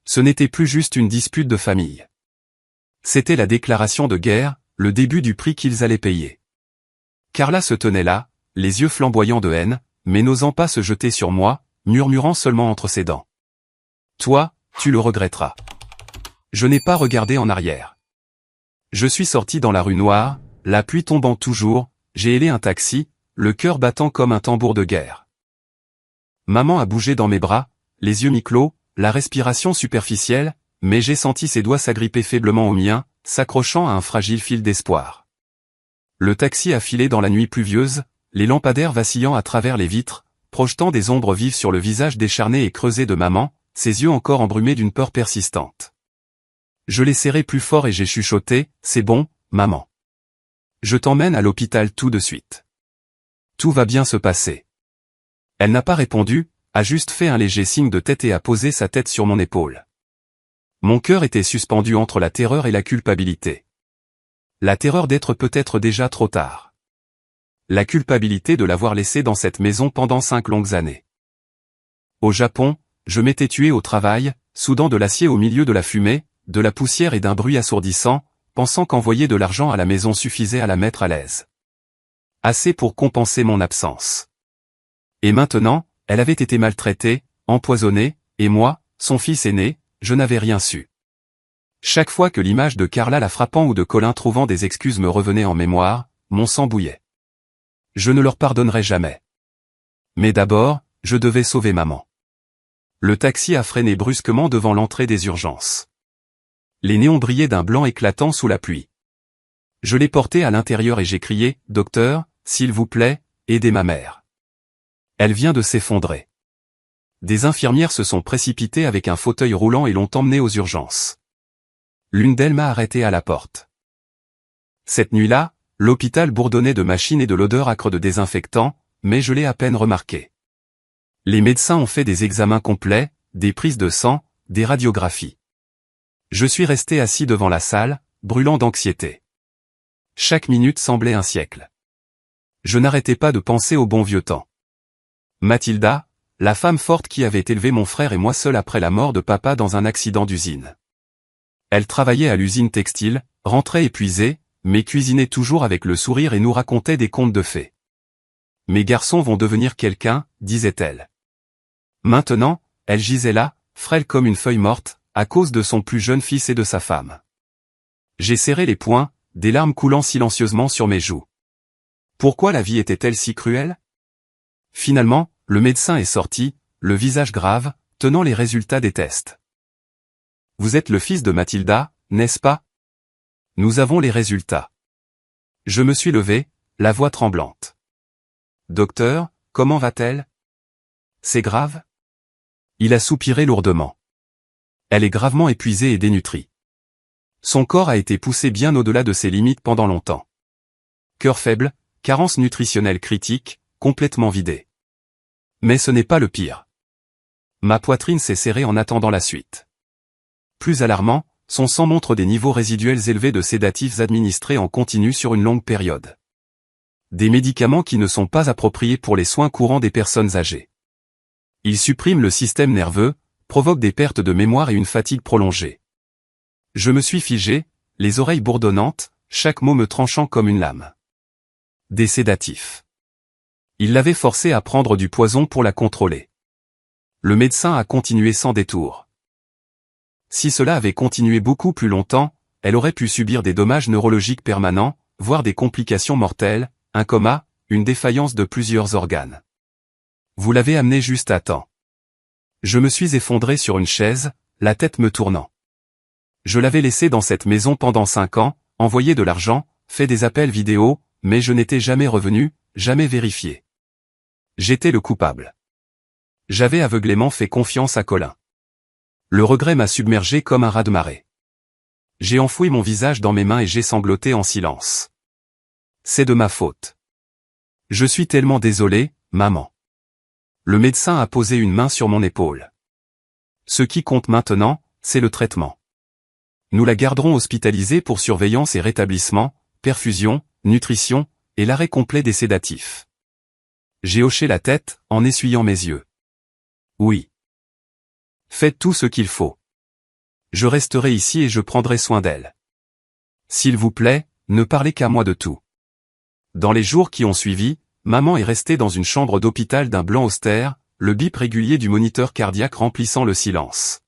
Ce n'était plus juste une dispute de famille. C'était la déclaration de guerre, le début du prix qu'ils allaient payer. Carla se tenait là, les yeux flamboyants de haine, mais n'osant pas se jeter sur moi, murmurant seulement entre ses dents. Toi, tu le regretteras. Je n'ai pas regardé en arrière. Je suis sorti dans la rue noire, la pluie tombant toujours, j'ai hélé un taxi, le cœur battant comme un tambour de guerre. Maman a bougé dans mes bras, les yeux mi-clos, la respiration superficielle, mais j'ai senti ses doigts s'agripper faiblement aux miens, s'accrochant à un fragile fil d'espoir. Le taxi a filé dans la nuit pluvieuse, les lampadaires vacillant à travers les vitres, projetant des ombres vives sur le visage décharné et creusé de maman, ses yeux encore embrumés d'une peur persistante. Je l'ai serré plus fort et j'ai chuchoté, « C'est bon, maman. Je t'emmène à l'hôpital tout de suite. Tout va bien se passer. » Elle n'a pas répondu, a juste fait un léger signe de tête et a posé sa tête sur mon épaule. Mon cœur était suspendu entre la terreur et la culpabilité. La terreur d'être peut-être déjà trop tard. La culpabilité de l'avoir laissé dans cette maison pendant 5 longues années. Au Japon, je m'étais tué au travail, soudant de l'acier au milieu de la fumée, de la poussière et d'un bruit assourdissant, pensant qu'envoyer de l'argent à la maison suffisait à la mettre à l'aise. Assez pour compenser mon absence. Et maintenant, elle avait été maltraitée, empoisonnée, et moi, son fils aîné, je n'avais rien su. Chaque fois que l'image de Carla la frappant ou de Colin trouvant des excuses me revenait en mémoire, mon sang bouillait. Je ne leur pardonnerai jamais. Mais d'abord, je devais sauver maman. Le taxi a freiné brusquement devant l'entrée des urgences. Les néons brillaient d'un blanc éclatant sous la pluie. Je l'ai porté à l'intérieur et j'ai crié, « Docteur, s'il vous plaît, aidez ma mère. Elle vient de s'effondrer. » Des infirmières se sont précipitées avec un fauteuil roulant et l'ont emmenée aux urgences. L'une d'elles m'a arrêté à la porte. Cette nuit-là, l'hôpital bourdonnait de machines et de l'odeur âcre de désinfectant, mais je l'ai à peine remarqué. Les médecins ont fait des examens complets, des prises de sang, des radiographies. Je suis resté assis devant la salle, brûlant d'anxiété. Chaque minute semblait un siècle. Je n'arrêtais pas de penser au bon vieux temps. Mathilda, la femme forte qui avait élevé mon frère et moi seul après la mort de papa dans un accident d'usine. Elle travaillait à l'usine textile, rentrait épuisée, mais cuisinait toujours avec le sourire et nous racontait des contes de fées. « Mes garçons vont devenir quelqu'un », disait-elle. Maintenant, elle gisait là, frêle comme une feuille morte, à cause de son plus jeune fils et de sa femme. J'ai serré les poings, des larmes coulant silencieusement sur mes joues. Pourquoi la vie était-elle si cruelle? Finalement, le médecin est sorti, le visage grave, tenant les résultats des tests. « Vous êtes le fils de Mathilda, n'est-ce pas? Nous avons les résultats. » Je me suis levé, la voix tremblante. « Docteur, comment va-t-elle? C'est grave? » Il a soupiré lourdement. Elle est gravement épuisée et dénutrie. Son corps a été poussé bien au-delà de ses limites pendant longtemps. Cœur faible, carence nutritionnelle critique, complètement vidé. Mais ce n'est pas le pire. Ma poitrine s'est serrée en attendant la suite. Plus alarmant, son sang montre des niveaux résiduels élevés de sédatifs administrés en continu sur une longue période. Des médicaments qui ne sont pas appropriés pour les soins courants des personnes âgées. Ils suppriment le système nerveux, provoquent des pertes de mémoire et une fatigue prolongée. Je me suis figé, les oreilles bourdonnantes, chaque mot me tranchant comme une lame. Des sédatifs. Il l'avait forcée à prendre du poison pour la contrôler. Le médecin a continué sans détour. Si cela avait continué beaucoup plus longtemps, elle aurait pu subir des dommages neurologiques permanents, voire des complications mortelles, un coma, une défaillance de plusieurs organes. Vous l'avez amené juste à temps. Je me suis effondré sur une chaise, la tête me tournant. Je l'avais laissé dans cette maison pendant 5 ans, envoyé de l'argent, fait des appels vidéo, mais je n'étais jamais revenu, jamais vérifié. J'étais le coupable. J'avais aveuglément fait confiance à Colin. Le regret m'a submergé comme un raz-de-marée. J'ai enfoui mon visage dans mes mains et j'ai sangloté en silence. C'est de ma faute. Je suis tellement désolé, maman. Le médecin a posé une main sur mon épaule. Ce qui compte maintenant, c'est le traitement. Nous la garderons hospitalisée pour surveillance et rétablissement, perfusion, nutrition, et l'arrêt complet des sédatifs. J'ai hoché la tête, en essuyant mes yeux. Oui. Faites tout ce qu'il faut. Je resterai ici et je prendrai soin d'elle. S'il vous plaît, ne parlez qu'à moi de tout. Dans les jours qui ont suivi, maman est restée dans une chambre d'hôpital d'un blanc austère, le bip régulier du moniteur cardiaque remplissant le silence.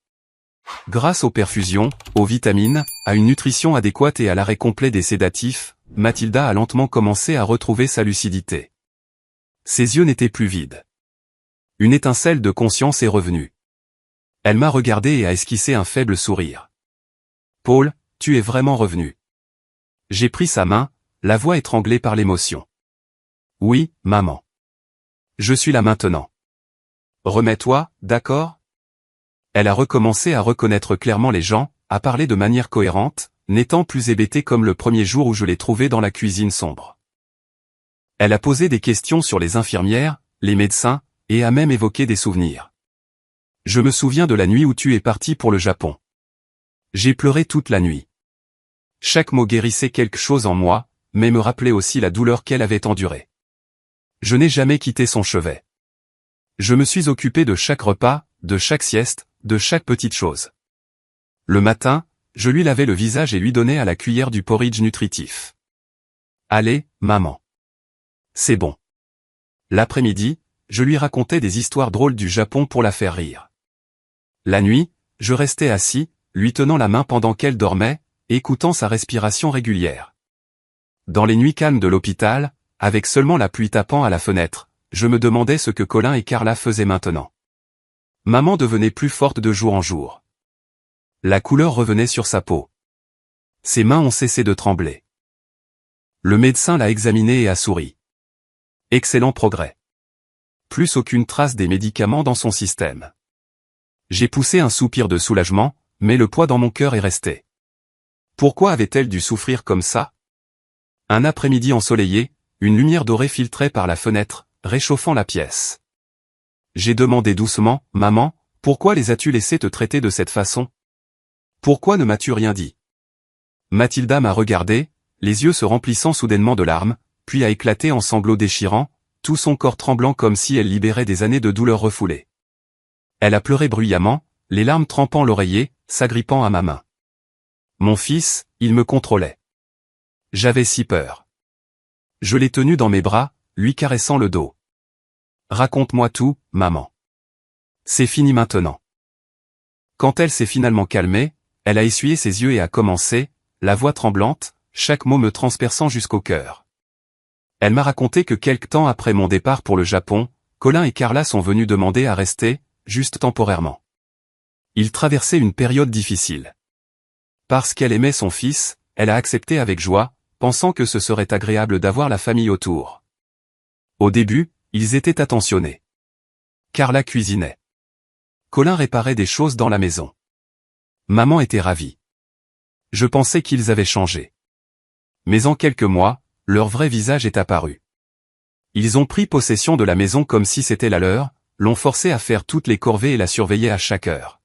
Grâce aux perfusions, aux vitamines, à une nutrition adéquate et à l'arrêt complet des sédatifs, Mathilda a lentement commencé à retrouver sa lucidité. Ses yeux n'étaient plus vides. Une étincelle de conscience est revenue. Elle m'a regardé et a esquissé un faible sourire. « Paul, tu es vraiment revenu. » J'ai pris sa main, la voix étranglée par l'émotion. « Oui, maman. Je suis là maintenant. Remets-toi, d'accord ?» Elle a recommencé à reconnaître clairement les gens, à parler de manière cohérente, n'étant plus hébétée comme le premier jour où je l'ai trouvée dans la cuisine sombre. Elle a posé des questions sur les infirmières, les médecins, et a même évoqué des souvenirs. Je me souviens de la nuit où tu es parti pour le Japon. J'ai pleuré toute la nuit. Chaque mot guérissait quelque chose en moi, mais me rappelait aussi la douleur qu'elle avait endurée. Je n'ai jamais quitté son chevet. Je me suis occupé de chaque repas, de chaque sieste, de chaque petite chose. Le matin, je lui lavais le visage et lui donnais à la cuillère du porridge nutritif. Allez, maman. C'est bon. L'après-midi, je lui racontais des histoires drôles du Japon pour la faire rire. La nuit, je restais assis, lui tenant la main pendant qu'elle dormait, écoutant sa respiration régulière. Dans les nuits calmes de l'hôpital, avec seulement la pluie tapant à la fenêtre, je me demandais ce que Colin et Carla faisaient maintenant. Maman devenait plus forte de jour en jour. La couleur revenait sur sa peau. Ses mains ont cessé de trembler. Le médecin l'a examinée et a souri. Excellent progrès. Plus aucune trace des médicaments dans son système. J'ai poussé un soupir de soulagement, mais le poids dans mon cœur est resté. Pourquoi avait-elle dû souffrir comme ça? Un après-midi ensoleillé, une lumière dorée filtrait par la fenêtre, réchauffant la pièce. J'ai demandé doucement, « Maman, pourquoi les as-tu laissés te traiter de cette façon? Pourquoi ne m'as-tu rien dit ?» Mathilda m'a regardé, les yeux se remplissant soudainement de larmes, puis a éclaté en sanglots déchirants, tout son corps tremblant comme si elle libérait des années de douleur refoulées. Elle a pleuré bruyamment, les larmes trempant l'oreiller, s'agrippant à ma main. Mon fils, il me contrôlait. J'avais si peur. Je l'ai tenu dans mes bras, lui caressant le dos. Raconte-moi tout, maman. C'est fini maintenant. Quand elle s'est finalement calmée, elle a essuyé ses yeux et a commencé, la voix tremblante, chaque mot me transperçant jusqu'au cœur. Elle m'a raconté que quelque temps après mon départ pour le Japon, Colin et Carla sont venus demander à rester, juste temporairement. Ils traversaient une période difficile. Parce qu'elle aimait son fils, elle a accepté avec joie, pensant que ce serait agréable d'avoir la famille autour. Au début, ils étaient attentionnés. Carla cuisinait. Colin réparait des choses dans la maison. Maman était ravie. Je pensais qu'ils avaient changé. Mais en quelques mois, leur vrai visage est apparu. Ils ont pris possession de la maison comme si c'était la leur, l'ont forcée à faire toutes les corvées et la surveillaient à chaque heure.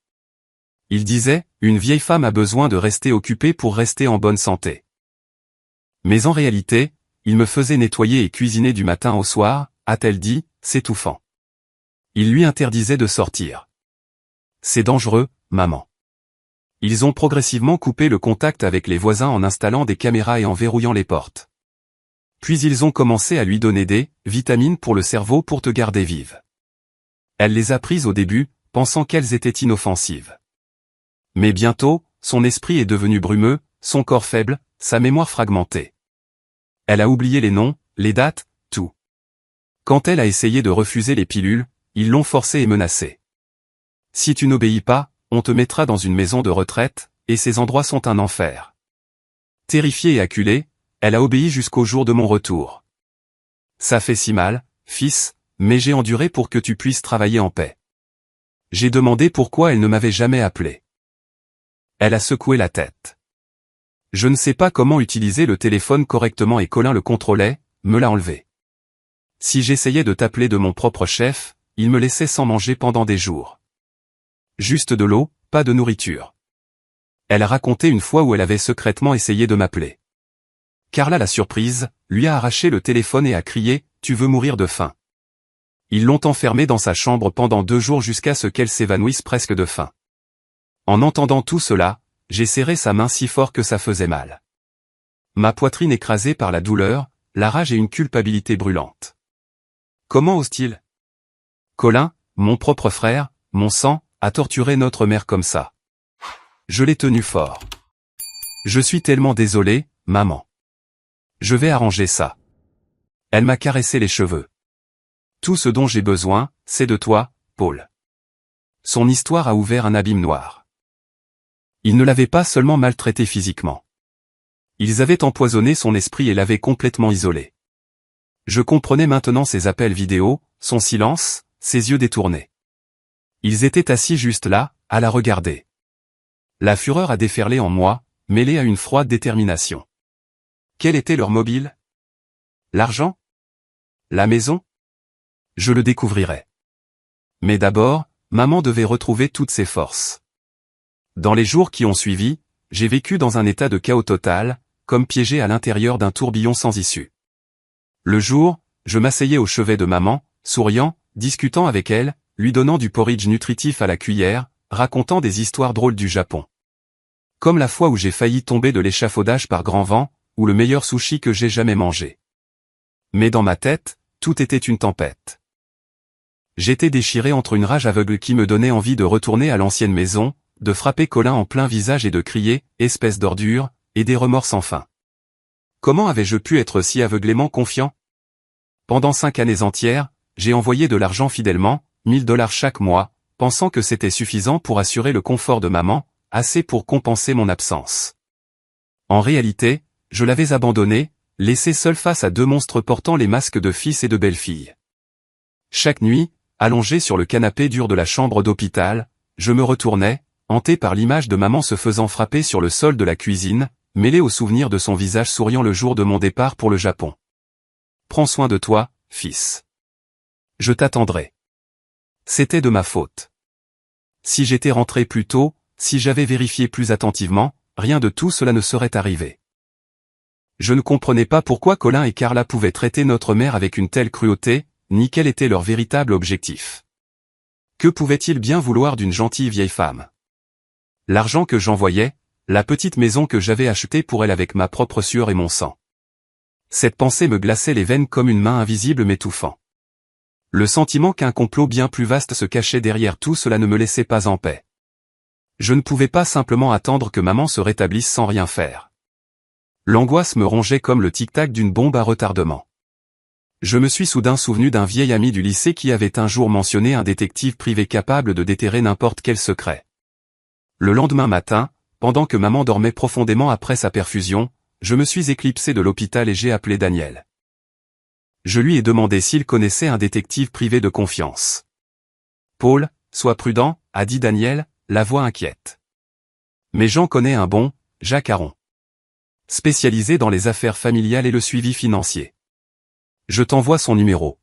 Ils disaient, une vieille femme a besoin de rester occupée pour rester en bonne santé. Mais en réalité, ils me faisaient nettoyer et cuisiner du matin au soir, a-t-elle dit, s'étouffant. Ils lui interdisaient de sortir. C'est dangereux, maman. Ils ont progressivement coupé le contact avec les voisins en installant des caméras et en verrouillant les portes. Puis ils ont commencé à lui donner des vitamines pour le cerveau pour te garder vive. Elle les a prises au début, pensant qu'elles étaient inoffensives. Mais bientôt, son esprit est devenu brumeux, son corps faible, sa mémoire fragmentée. Elle a oublié les noms, les dates, tout. Quand elle a essayé de refuser les pilules, ils l'ont forcée et menacée. Si tu n'obéis pas, on te mettra dans une maison de retraite, et ces endroits sont un enfer. Terrifiée et acculée, elle a obéi jusqu'au jour de mon retour. Ça fait si mal, fils, mais j'ai enduré pour que tu puisses travailler en paix. J'ai demandé pourquoi elle ne m'avait jamais appelé. Elle a secoué la tête. Je ne sais pas comment utiliser le téléphone correctement et Colin le contrôlait, me l'a enlevé. Si j'essayais de t'appeler de mon propre chef, il me laissait sans manger pendant des jours. Juste de l'eau, pas de nourriture. Elle a raconté une fois où elle avait secrètement essayé de m'appeler. Carla la surprise, lui a arraché le téléphone et a crié « Tu veux mourir de faim ». Ils l'ont enfermée dans sa chambre pendant 2 jours jusqu'à ce qu'elle s'évanouisse presque de faim. En entendant tout cela, j'ai serré sa main si fort que ça faisait mal. Ma poitrine écrasée par la douleur, la rage et une culpabilité brûlante. Comment ose-t-il? Colin, mon propre frère, mon sang, a torturé notre mère comme ça. Je l'ai tenu fort. Je suis tellement désolé, maman. Je vais arranger ça. Elle m'a caressé les cheveux. Tout ce dont j'ai besoin, c'est de toi, Paul. Son histoire a ouvert un abîme noir. Ils ne l'avaient pas seulement maltraité physiquement. Ils avaient empoisonné son esprit et l'avaient complètement isolé. Je comprenais maintenant ses appels vidéo, son silence, ses yeux détournés. Ils étaient assis juste là, à la regarder. La fureur a déferlé en moi, mêlée à une froide détermination. Quel était leur mobile? L'argent? La maison? Je le découvrirais. Mais d'abord, maman devait retrouver toutes ses forces. Dans les jours qui ont suivi, j'ai vécu dans un état de chaos total, comme piégé à l'intérieur d'un tourbillon sans issue. Le jour, je m'asseyais au chevet de maman, souriant, discutant avec elle, lui donnant du porridge nutritif à la cuillère, racontant des histoires drôles du Japon. Comme la fois où j'ai failli tomber de l'échafaudage par grand vent, ou le meilleur sushi que j'ai jamais mangé. Mais dans ma tête, tout était une tempête. J'étais déchiré entre une rage aveugle qui me donnait envie de retourner à l'ancienne maison, de frapper Colin en plein visage et de crier « espèce d'ordure », et des remords sans fin. Comment avais-je pu être si aveuglément confiant? Pendant 5 années entières, j'ai envoyé de l'argent fidèlement, $1000 chaque mois, pensant que c'était suffisant pour assurer le confort de maman, assez pour compenser mon absence. En réalité, je l'avais abandonné, laissé seul face à 2 monstres portant les masques de fils et de belle-fille. Chaque nuit, allongé sur le canapé dur de la chambre d'hôpital, je me retournais, hanté par l'image de maman se faisant frapper sur le sol de la cuisine, mêlé au souvenir de son visage souriant le jour de mon départ pour le Japon. Prends soin de toi, fils. Je t'attendrai. C'était de ma faute. Si j'étais rentré plus tôt, si j'avais vérifié plus attentivement, rien de tout cela ne serait arrivé. Je ne comprenais pas pourquoi Colin et Carla pouvaient traiter notre mère avec une telle cruauté, ni quel était leur véritable objectif. Que pouvaient-ils bien vouloir d'une gentille vieille femme? L'argent que j'envoyais, la petite maison que j'avais achetée pour elle avec ma propre sueur et mon sang. Cette pensée me glaçait les veines comme une main invisible m'étouffant. Le sentiment qu'un complot bien plus vaste se cachait derrière tout cela ne me laissait pas en paix. Je ne pouvais pas simplement attendre que maman se rétablisse sans rien faire. L'angoisse me rongeait comme le tic-tac d'une bombe à retardement. Je me suis soudain souvenu d'un vieil ami du lycée qui avait un jour mentionné un détective privé capable de déterrer n'importe quel secret. Le lendemain matin, pendant que maman dormait profondément après sa perfusion, je me suis éclipsé de l'hôpital et j'ai appelé Daniel. Je lui ai demandé s'il connaissait un détective privé de confiance. Paul, sois prudent, a dit Daniel, la voix inquiète. Mais j'en connais un bon, Jacques Aron. Spécialisé dans les affaires familiales et le suivi financier. Je t'envoie son numéro.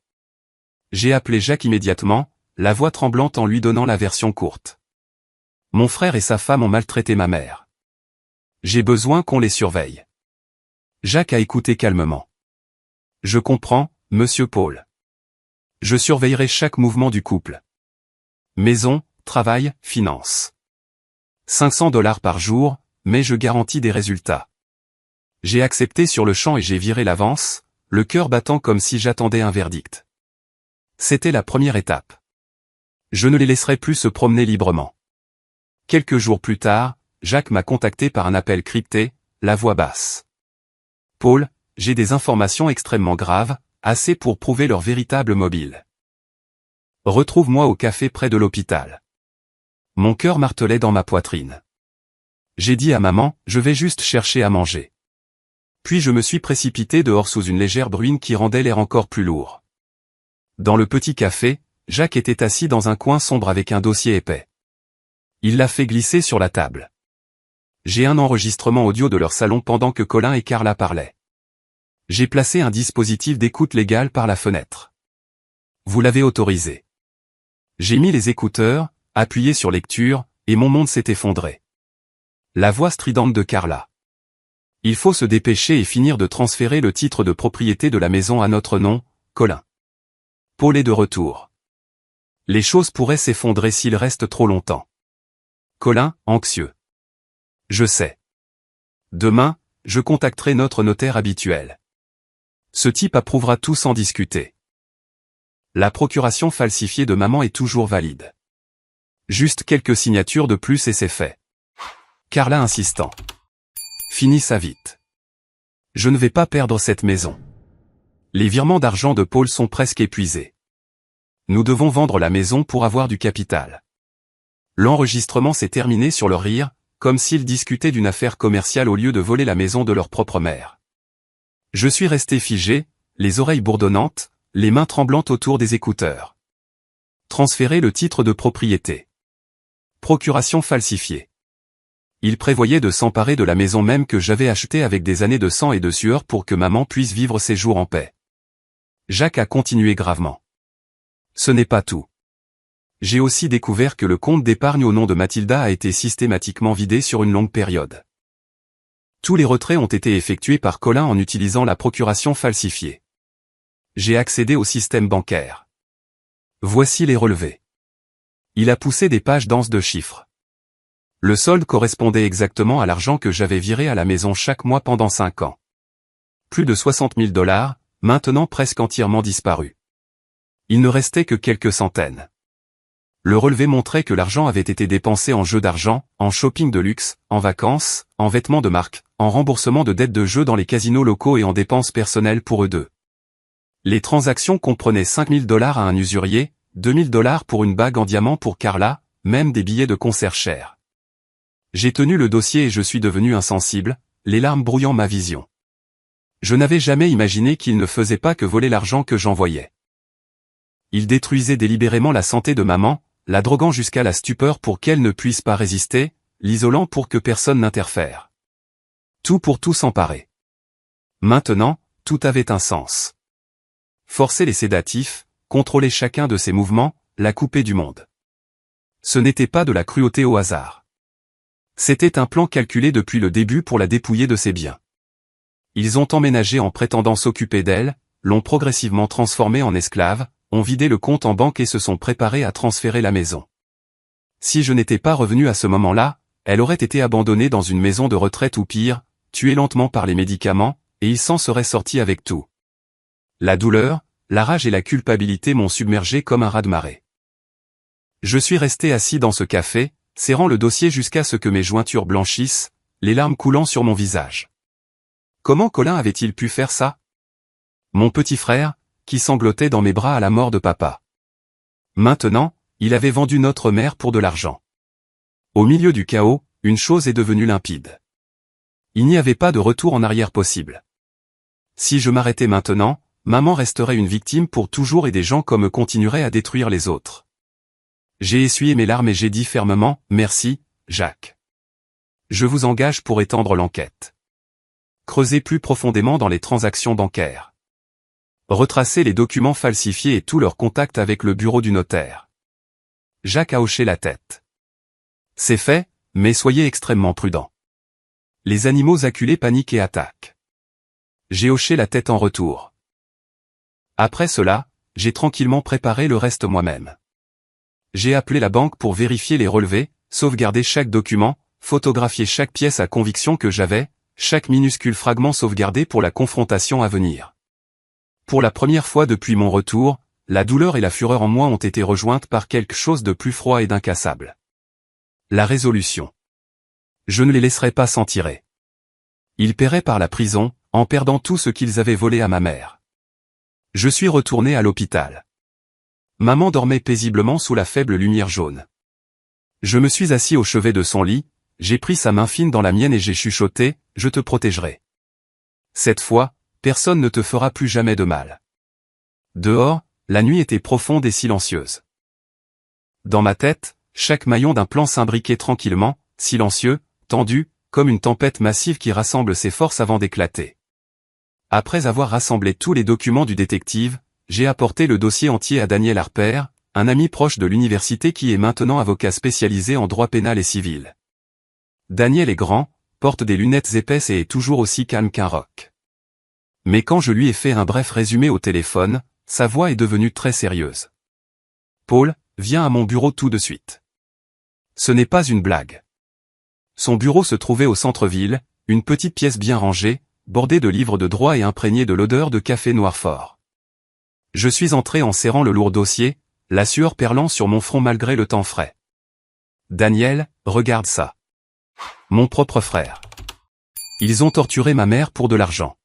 J'ai appelé Jacques immédiatement, la voix tremblante en lui donnant la version courte. Mon frère et sa femme ont maltraité ma mère. J'ai besoin qu'on les surveille. Jacques a écouté calmement. Je comprends, monsieur Paul. Je surveillerai chaque mouvement du couple. Maison, travail, finances. $500 par jour, mais je garantis des résultats. J'ai accepté sur le champ et j'ai viré l'avance, le cœur battant comme si j'attendais un verdict. C'était la première étape. Je ne les laisserai plus se promener librement. Quelques jours plus tard, Jacques m'a contacté par un appel crypté, la voix basse. Paul, j'ai des informations extrêmement graves, assez pour prouver leur véritable mobile. Retrouve-moi au café près de l'hôpital. Mon cœur martelait dans ma poitrine. J'ai dit à maman, je vais juste chercher à manger. Puis je me suis précipité dehors sous une légère bruine qui rendait l'air encore plus lourd. Dans le petit café, Jacques était assis dans un coin sombre avec un dossier épais. Il l'a fait glisser sur la table. J'ai un enregistrement audio de leur salon pendant que Colin et Carla parlaient. J'ai placé un dispositif d'écoute légale par la fenêtre. Vous l'avez autorisé. J'ai mis les écouteurs, appuyé sur lecture, et mon monde s'est effondré. La voix stridente de Carla. Il faut se dépêcher et finir de transférer le titre de propriété de la maison à notre nom, Colin. Paul est de retour. Les choses pourraient s'effondrer s'il reste trop longtemps. Colin, anxieux. Je sais. Demain, je contacterai notre notaire habituel. Ce type approuvera tout sans discuter. La procuration falsifiée de maman est toujours valide. Juste quelques signatures de plus et c'est fait. Carla insistant. Finis ça vite. Je ne vais pas perdre cette maison. Les virements d'argent de Paul sont presque épuisés. Nous devons vendre la maison pour avoir du capital. L'enregistrement s'est terminé sur leur rire, comme s'ils discutaient d'une affaire commerciale au lieu de voler la maison de leur propre mère. Je suis resté figé, les oreilles bourdonnantes, les mains tremblantes autour des écouteurs. Transférer le titre de propriété. Procuration falsifiée. Il prévoyait de s'emparer de la maison même que j'avais achetée avec des années de sang et de sueur pour que maman puisse vivre ses jours en paix. Jacques a continué gravement. Ce n'est pas tout. J'ai aussi découvert que le compte d'épargne au nom de Mathilda a été systématiquement vidé sur une longue période. Tous les retraits ont été effectués par Colin en utilisant la procuration falsifiée. J'ai accédé au système bancaire. Voici les relevés. Il a poussé des pages denses de chiffres. Le solde correspondait exactement à l'argent que j'avais viré à la maison chaque mois pendant 5 ans. Plus de 60 000 $, maintenant presque entièrement disparus. Il ne restait que quelques centaines. Le relevé montrait que l'argent avait été dépensé en jeux d'argent, en shopping de luxe, en vacances, en vêtements de marque, en remboursement de dettes de jeux dans les casinos locaux et en dépenses personnelles pour eux deux. Les transactions comprenaient 5 000 $ à un usurier, 2 000 $ pour une bague en diamant pour Carla, même des billets de concert chers. J'ai tenu le dossier et je suis devenu insensible, les larmes brouillant ma vision. Je n'avais jamais imaginé qu'il ne faisait pas que voler l'argent que j'envoyais. Il détruisait délibérément la santé de maman, la droguant jusqu'à la stupeur pour qu'elle ne puisse pas résister, l'isolant pour que personne n'interfère. Tout pour tout s'emparer. Maintenant, tout avait un sens. Forcer les sédatifs, contrôler chacun de ses mouvements, la couper du monde. Ce n'était pas de la cruauté au hasard. C'était un plan calculé depuis le début pour la dépouiller de ses biens. Ils ont emménagé en prétendant s'occuper d'elle, l'ont progressivement transformée en esclave, ont vidé le compte en banque et se sont préparés à transférer la maison. Si je n'étais pas revenu à ce moment-là, elle aurait été abandonnée dans une maison de retraite ou pire, tuée lentement par les médicaments, et ils s'en seraient sortis avec tout. La douleur, la rage et la culpabilité m'ont submergé comme un raz-de-marée. Je suis resté assis dans ce café, serrant le dossier jusqu'à ce que mes jointures blanchissent, les larmes coulant sur mon visage. Comment Colin avait-il pu faire ça? Mon petit frère, qui sanglotait dans mes bras à la mort de papa. Maintenant, il avait vendu notre mère pour de l'argent. Au milieu du chaos, une chose est devenue limpide. Il n'y avait pas de retour en arrière possible. Si je m'arrêtais maintenant, maman resterait une victime pour toujours et des gens comme eux continueraient à détruire les autres. J'ai essuyé mes larmes et j'ai dit fermement, merci, Jacques. Je vous engage pour étendre l'enquête. Creuser plus profondément dans les transactions bancaires. Retracer les documents falsifiés et tous leurs contacts avec le bureau du notaire. Jacques a hoché la tête. C'est fait, mais soyez extrêmement prudent. Les animaux acculés paniquent et attaquent. J'ai hoché la tête en retour. Après cela, j'ai tranquillement préparé le reste moi-même. J'ai appelé la banque pour vérifier les relevés, sauvegarder chaque document, photographier chaque pièce à conviction que j'avais, chaque minuscule fragment sauvegardé pour la confrontation à venir. Pour la première fois depuis mon retour, la douleur et la fureur en moi ont été rejointes par quelque chose de plus froid et d'incassable. La résolution. Je ne les laisserai pas s'en tirer. Ils paieraient par la prison, en perdant tout ce qu'ils avaient volé à ma mère. Je suis retourné à l'hôpital. Maman dormait paisiblement sous la faible lumière jaune. Je me suis assis au chevet de son lit, j'ai pris sa main fine dans la mienne et j'ai chuchoté, « Je te protégerai. Cette fois, personne ne te fera plus jamais de mal. » Dehors, la nuit était profonde et silencieuse. Dans ma tête, chaque maillon d'un plan s'imbriquait tranquillement, silencieux, tendu, comme une tempête massive qui rassemble ses forces avant d'éclater. Après avoir rassemblé tous les documents du détective, j'ai apporté le dossier entier à Daniel Harper, un ami proche de l'université qui est maintenant avocat spécialisé en droit pénal et civil. Daniel est grand, porte des lunettes épaisses et est toujours aussi calme qu'un roc. Mais quand je lui ai fait un bref résumé au téléphone, sa voix est devenue très sérieuse. « Paul, viens à mon bureau tout de suite. » Ce n'est pas une blague. Son bureau se trouvait au centre-ville, une petite pièce bien rangée, bordée de livres de droit et imprégnée de l'odeur de café noir fort. Je suis entré en serrant le lourd dossier, la sueur perlant sur mon front malgré le temps frais. « Daniel, regarde ça. Mon propre frère. Ils ont torturé ma mère pour de l'argent.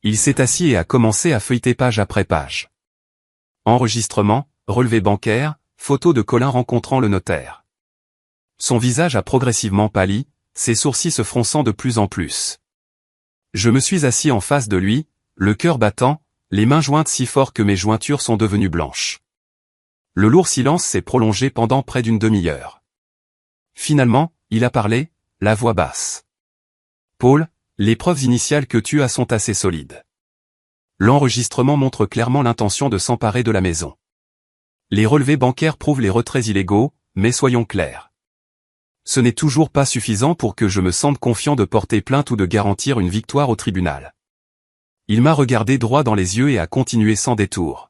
Il s'est assis et a commencé à feuilleter page après page. Enregistrement, relevé bancaire, photo de Colin rencontrant le notaire. Son visage a progressivement pâli, ses sourcils se fronçant de plus en plus. Je me suis assis en face de lui, le cœur battant, les mains jointes si fort que mes jointures sont devenues blanches. Le lourd silence s'est prolongé pendant près d'une demi-heure. Finalement, il a parlé, la voix basse. Paul, les preuves initiales que tu as sont assez solides. L'enregistrement montre clairement l'intention de s'emparer de la maison. Les relevés bancaires prouvent les retraits illégaux, mais soyons clairs. Ce n'est toujours pas suffisant pour que je me sente confiant de porter plainte ou de garantir une victoire au tribunal. Il m'a regardé droit dans les yeux et a continué sans détour.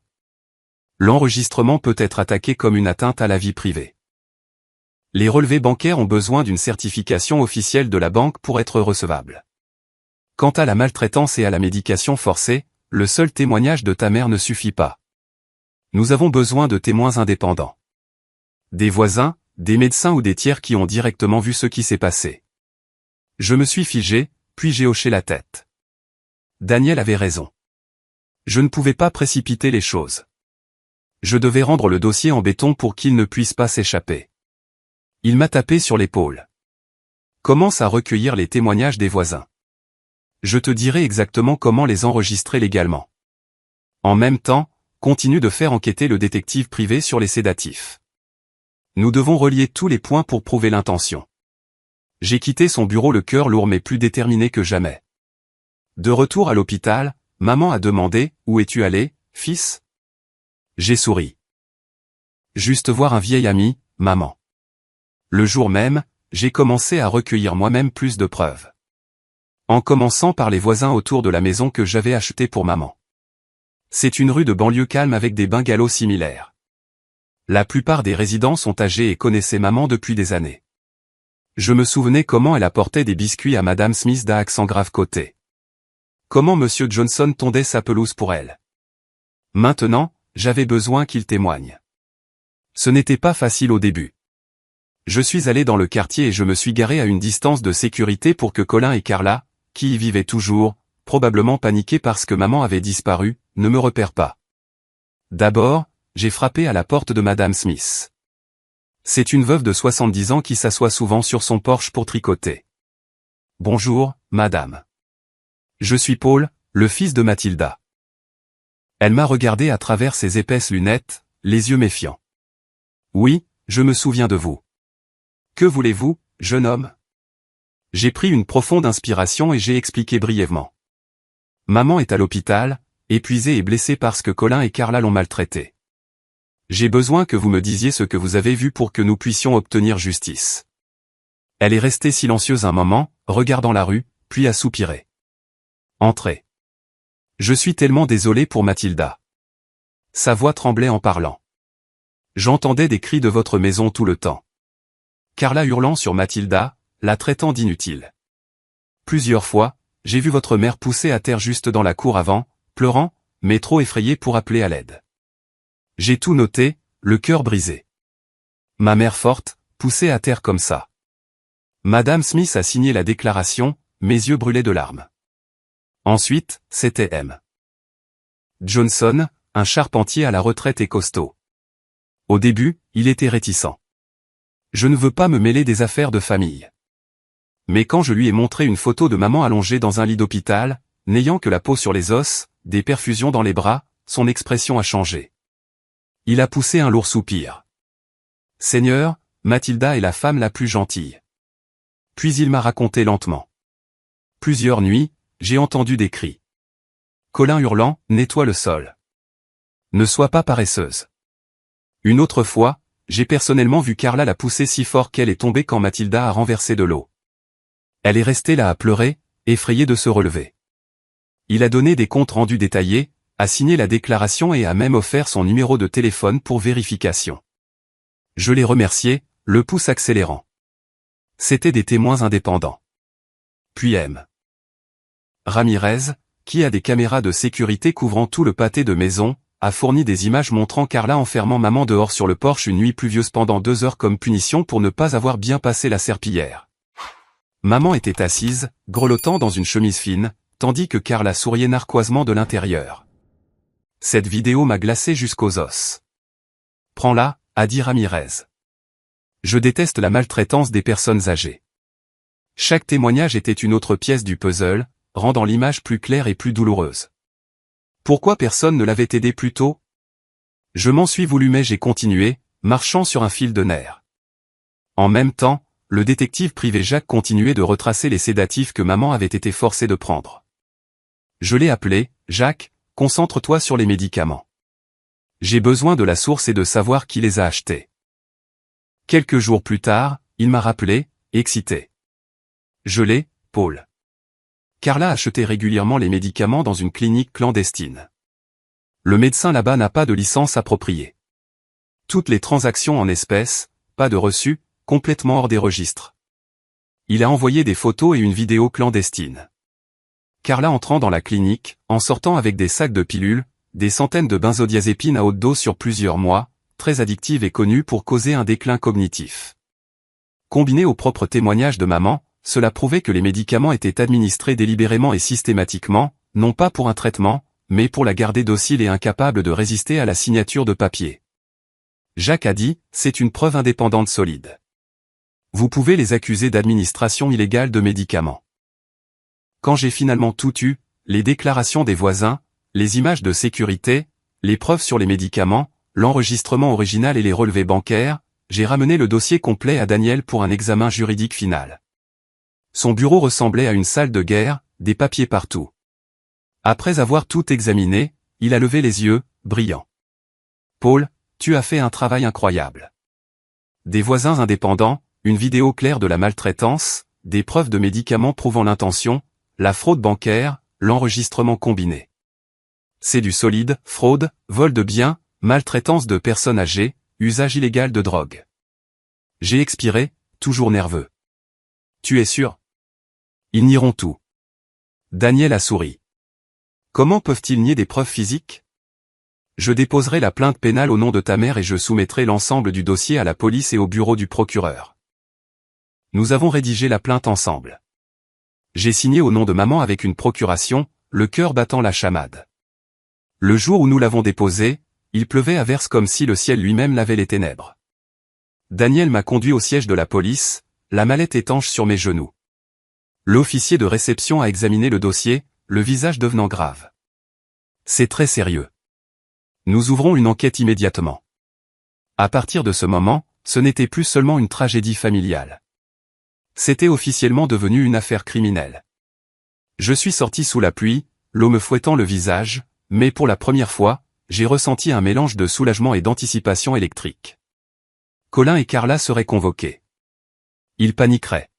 L'enregistrement peut être attaqué comme une atteinte à la vie privée. Les relevés bancaires ont besoin d'une certification officielle de la banque pour être recevables. Quant à la maltraitance et à la médication forcée, le seul témoignage de ta mère ne suffit pas. Nous avons besoin de témoins indépendants. Des voisins, des médecins ou des tiers qui ont directement vu ce qui s'est passé. Je me suis figé, puis j'ai hoché la tête. Daniel avait raison. Je ne pouvais pas précipiter les choses. Je devais rendre le dossier en béton pour qu'il ne puisse pas s'échapper. Il m'a tapé sur l'épaule. Commence à recueillir les témoignages des voisins. Je te dirai exactement comment les enregistrer légalement. En même temps, continue de faire enquêter le détective privé sur les sédatifs. Nous devons relier tous les points pour prouver l'intention. J'ai quitté son bureau le cœur lourd mais plus déterminé que jamais. De retour à l'hôpital, maman a demandé « Où es-tu allé, fils ?» J'ai souri. Juste voir un vieil ami, maman. Le jour même, j'ai commencé à recueillir moi-même plus de preuves. En commençant par les voisins autour de la maison que j'avais achetée pour maman. C'est une rue de banlieue calme avec des bungalows similaires. La plupart des résidents sont âgés et connaissaient maman depuis des années. Je me souvenais comment elle apportait des biscuits à Madame Smith d'un accent grave côté. Comment Monsieur Johnson tondait sa pelouse pour elle. Maintenant, j'avais besoin qu'il témoigne. Ce n'était pas facile au début. Je suis allé dans le quartier et je me suis garé à une distance de sécurité pour que Colin et Carla, qui y vivaient toujours, probablement paniqués parce que maman avait disparu, ne me repèrent pas. D'abord, j'ai frappé à la porte de Madame Smith. C'est une veuve de 70 ans qui s'assoit souvent sur son porche pour tricoter. Bonjour, madame. Je suis Paul, le fils de Mathilda. Elle m'a regardé à travers ses épaisses lunettes, les yeux méfiants. Oui, je me souviens de vous. Que voulez-vous, jeune homme? J'ai pris une profonde inspiration et j'ai expliqué brièvement. Maman est à l'hôpital, épuisée et blessée parce que Colin et Carla l'ont maltraitée. J'ai besoin que vous me disiez ce que vous avez vu pour que nous puissions obtenir justice. Elle est restée silencieuse un moment, regardant la rue, puis a soupiré. Entrez. Je suis tellement désolé pour Mathilda. Sa voix tremblait en parlant. J'entendais des cris de votre maison tout le temps. Carla hurlant sur Mathilda, la traitant d'inutile. Plusieurs fois, j'ai vu votre mère pousser à terre juste dans la cour avant, pleurant, mais trop effrayée pour appeler à l'aide. J'ai tout noté, le cœur brisé. Ma mère forte, poussée à terre comme ça. Madame Smith a signé la déclaration, mes yeux brûlaient de larmes. Ensuite, c'était M. Johnson, un charpentier à la retraite et costaud. Au début, il était réticent. Je ne veux pas me mêler des affaires de famille. Mais quand je lui ai montré une photo de maman allongée dans un lit d'hôpital, n'ayant que la peau sur les os, des perfusions dans les bras, son expression a changé. Il a poussé un lourd soupir. Seigneur, Mathilda est la femme la plus gentille. Puis il m'a raconté lentement. Plusieurs nuits, j'ai entendu des cris. Colin hurlant, nettoie le sol. Ne sois pas paresseuse. Une autre fois, j'ai personnellement vu Carla la pousser si fort qu'elle est tombée quand Mathilda a renversé de l'eau. Elle est restée là à pleurer, effrayée de se relever. Il a donné des comptes rendus détaillés, a signé la déclaration et a même offert son numéro de téléphone pour vérification. Je l'ai remercié, le pouce accélérant. C'étaient des témoins indépendants. Puis M. Ramirez, qui a des caméras de sécurité couvrant tout le pâté de maison, a fourni des images montrant Carla enfermant maman dehors sur le porche une nuit pluvieuse pendant 2 heures comme punition pour ne pas avoir bien passé la serpillière. Maman était assise, grelottant dans une chemise fine, tandis que Carla souriait narquoisement de l'intérieur. Cette vidéo m'a glacé jusqu'aux os. Prends-la, a dit Ramirez. Je déteste la maltraitance des personnes âgées. Chaque témoignage était une autre pièce du puzzle, rendant l'image plus claire et plus douloureuse. Pourquoi personne ne l'avait aidé plus tôt? Je m'en suis voulu mais j'ai continué, marchant sur un fil de nerfs. En même temps, le détective privé Jacques continuait de retracer les sédatifs que maman avait été forcée de prendre. Je l'ai appelé, Jacques, concentre-toi sur les médicaments. J'ai besoin de la source et de savoir qui les a achetés. Quelques jours plus tard, il m'a rappelé, excité. Je l'ai, Paul. Carla achetait régulièrement les médicaments dans une clinique clandestine. Le médecin là-bas n'a pas de licence appropriée. Toutes les transactions en espèces, pas de reçu, complètement hors des registres. Il a envoyé des photos et une vidéo clandestine. Carla entrant dans la clinique, en sortant avec des sacs de pilules, des centaines de benzodiazépines à haute dose sur plusieurs mois, très addictive et connue pour causer un déclin cognitif. Combiné aux propres témoignages de maman, cela prouvait que les médicaments étaient administrés délibérément et systématiquement, non pas pour un traitement, mais pour la garder docile et incapable de résister à la signature de papier. Jacques a dit, c'est une preuve indépendante solide. Vous pouvez les accuser d'administration illégale de médicaments. Quand j'ai finalement tout eu, les déclarations des voisins, les images de sécurité, les preuves sur les médicaments, l'enregistrement original et les relevés bancaires, j'ai ramené le dossier complet à Daniel pour un examen juridique final. Son bureau ressemblait à une salle de guerre, des papiers partout. Après avoir tout examiné, il a levé les yeux, brillant. Paul, tu as fait un travail incroyable. Des voisins indépendants, une vidéo claire de la maltraitance, des preuves de médicaments prouvant l'intention, la fraude bancaire, l'enregistrement combiné. C'est du solide, fraude, vol de biens, maltraitance de personnes âgées, usage illégal de drogue. J'ai expiré, toujours nerveux. Tu es sûr? Ils nieront tout. Daniel a souri. Comment peuvent-ils nier des preuves physiques? Je déposerai la plainte pénale au nom de ta mère et je soumettrai l'ensemble du dossier à la police et au bureau du procureur. Nous avons rédigé la plainte ensemble. J'ai signé au nom de maman avec une procuration, le cœur battant la chamade. Le jour où nous l'avons déposé, il pleuvait à verse comme si le ciel lui-même lavait les ténèbres. Daniel m'a conduit au siège de la police, la mallette étanche sur mes genoux. L'officier de réception a examiné le dossier, le visage devenant grave. C'est très sérieux. Nous ouvrons une enquête immédiatement. À partir de ce moment, ce n'était plus seulement une tragédie familiale. C'était officiellement devenu une affaire criminelle. Je suis sorti sous la pluie, l'eau me fouettant le visage, mais pour la première fois, j'ai ressenti un mélange de soulagement et d'anticipation électrique. Colin et Carla seraient convoqués. Ils paniqueraient.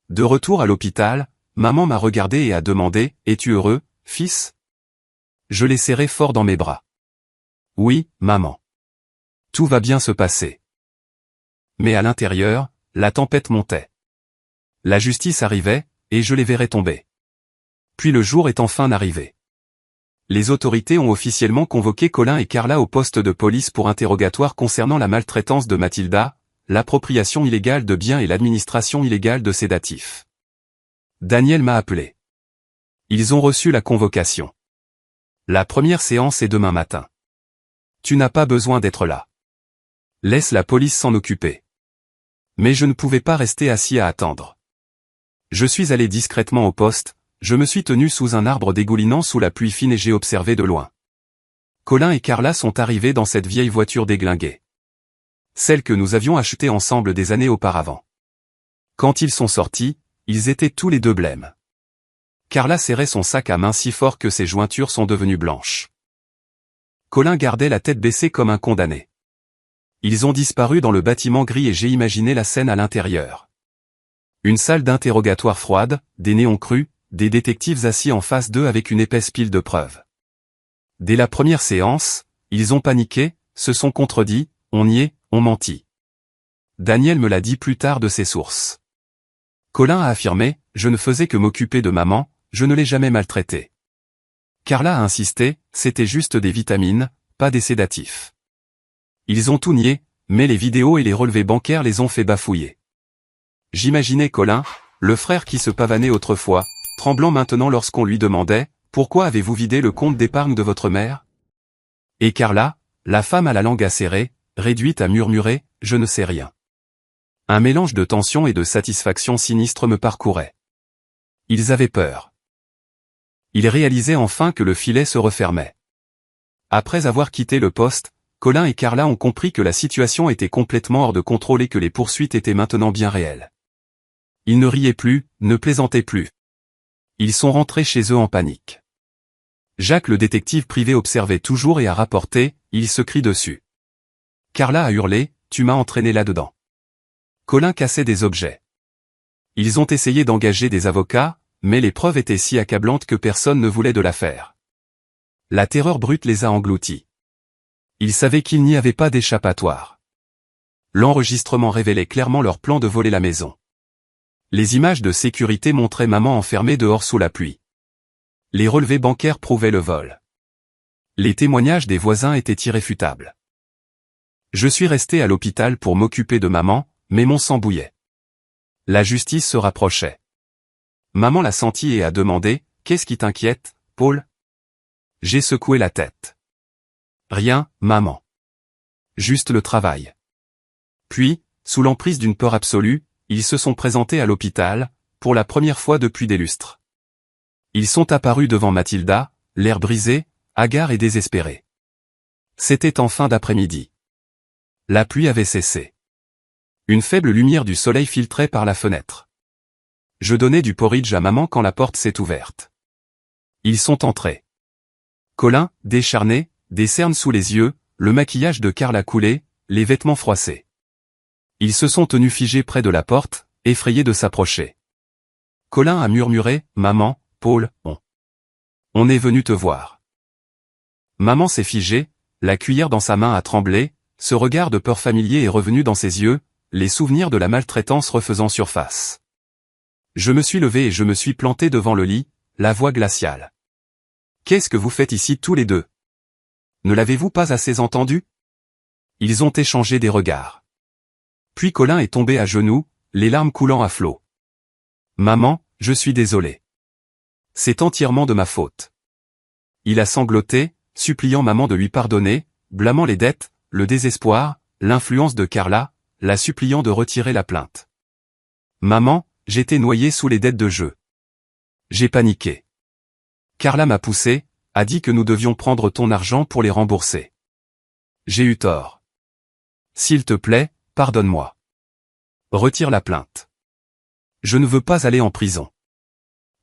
De retour à l'hôpital, maman m'a regardé et a demandé, « Es-tu heureux, fils ?» Je l'ai serré fort dans mes bras. « Oui, maman. Tout va bien se passer. » Mais à l'intérieur, la tempête montait. La justice arrivait, et je les verrais tomber. Puis le jour est enfin arrivé. Les autorités ont officiellement convoqué Colin et Carla au poste de police pour interrogatoire concernant la maltraitance de Mathilda, l'appropriation illégale de biens et l'administration illégale de sédatifs. Daniel m'a appelé. Ils ont reçu la convocation. La première séance est demain matin. Tu n'as pas besoin d'être là. Laisse la police s'en occuper. Mais je ne pouvais pas rester assis à attendre. Je suis allé discrètement au poste, je me suis tenu sous un arbre dégoulinant sous la pluie fine et j'ai observé de loin. Colin et Carla sont arrivés dans cette vieille voiture déglinguée. Celle que nous avions achetée ensemble des années auparavant. Quand ils sont sortis, ils étaient tous les deux blêmes. Carla serrait son sac à main si fort que ses jointures sont devenues blanches. Colin gardait la tête baissée comme un condamné. Ils ont disparu dans le bâtiment gris et j'ai imaginé la scène à l'intérieur. Une salle d'interrogatoire froide, des néons crus, des détectives assis en face d'eux avec une épaisse pile de preuves. Dès la première séance, ils ont paniqué, se sont contredits, on nié, on menti. Daniel me l'a dit plus tard de ses sources. Colin a affirmé, je ne faisais que m'occuper de maman, je ne l'ai jamais maltraitée. Carla a insisté, c'était juste des vitamines, pas des sédatifs. Ils ont tout nié, mais les vidéos et les relevés bancaires les ont fait bafouiller. J'imaginais Colin, Le frère qui se pavanait autrefois, tremblant maintenant lorsqu'on lui demandait « Pourquoi avez-vous vidé le compte d'épargne de votre mère ?» Et Carla, la femme à la langue acérée, réduite à murmurer « Je ne sais rien ». Un mélange de tension et de satisfaction sinistre me parcourait. Ils avaient peur. Ils réalisaient enfin que le filet se refermait. Après avoir quitté le poste, Colin et Carla ont compris que la situation était complètement hors de contrôle et que les poursuites étaient maintenant bien réelles. Ils ne riaient plus, ne plaisantaient plus. Ils sont rentrés chez eux en panique. Jacques le détective privé observait toujours et a rapporté, il se crie dessus. Carla a hurlé, tu m'as entraîné là-dedans. Colin cassait des objets. Ils ont essayé d'engager des avocats, mais les preuves étaient si accablantes que personne ne voulait de l'affaire. La terreur brute les a engloutis. Ils savaient qu'il n'y avait pas d'échappatoire. L'enregistrement révélait clairement leur plan de voler la maison. Les images de sécurité montraient maman enfermée dehors sous la pluie. Les relevés bancaires prouvaient le vol. Les témoignages des voisins étaient irréfutables. Je suis resté à l'hôpital pour m'occuper de maman, mais mon sang bouillait. La justice se rapprochait. Maman l'a senti et a demandé, « Qu'est-ce qui t'inquiète, Paul ?» J'ai secoué la tête. Rien, maman. Juste le travail. Puis, sous l'emprise d'une peur absolue, ils se sont présentés à l'hôpital, pour la première fois depuis des lustres. Ils sont apparus devant Mathilda, l'air brisé, hagard et désespéré. C'était en fin d'après-midi. La pluie avait cessé. Une faible lumière du soleil filtrait par la fenêtre. Je donnais du porridge à maman quand la porte s'est ouverte. Ils sont entrés. Colin, décharné, des cernes sous les yeux, le maquillage de Carla coulé, les vêtements froissés. Ils se sont tenus figés près de la porte, effrayés de s'approcher. Colin a murmuré, « Maman, Paul, on est venu te voir. » Maman s'est figée, la cuillère dans sa main a tremblé, ce regard de peur familier est revenu dans ses yeux, les souvenirs de la maltraitance refaisant surface. Je me suis levé et je me suis planté devant le lit, la voix glaciale. « Qu'est-ce que vous faites ici tous les deux? Ne l'avez-vous pas assez entendu ?» Ils ont échangé des regards. Puis Colin est tombé à genoux, les larmes coulant à flots. « Maman, je suis désolé. C'est entièrement de ma faute. » Il a sangloté, suppliant maman de lui pardonner, blâmant les dettes, le désespoir, l'influence de Carla, la suppliant de retirer la plainte. « Maman, j'étais noyé sous les dettes de jeu. J'ai paniqué. Carla m'a poussé, a dit que nous devions prendre ton argent pour les rembourser. J'ai eu tort. S'il te plaît, pardonne-moi. Retire la plainte. Je ne veux pas aller en prison. »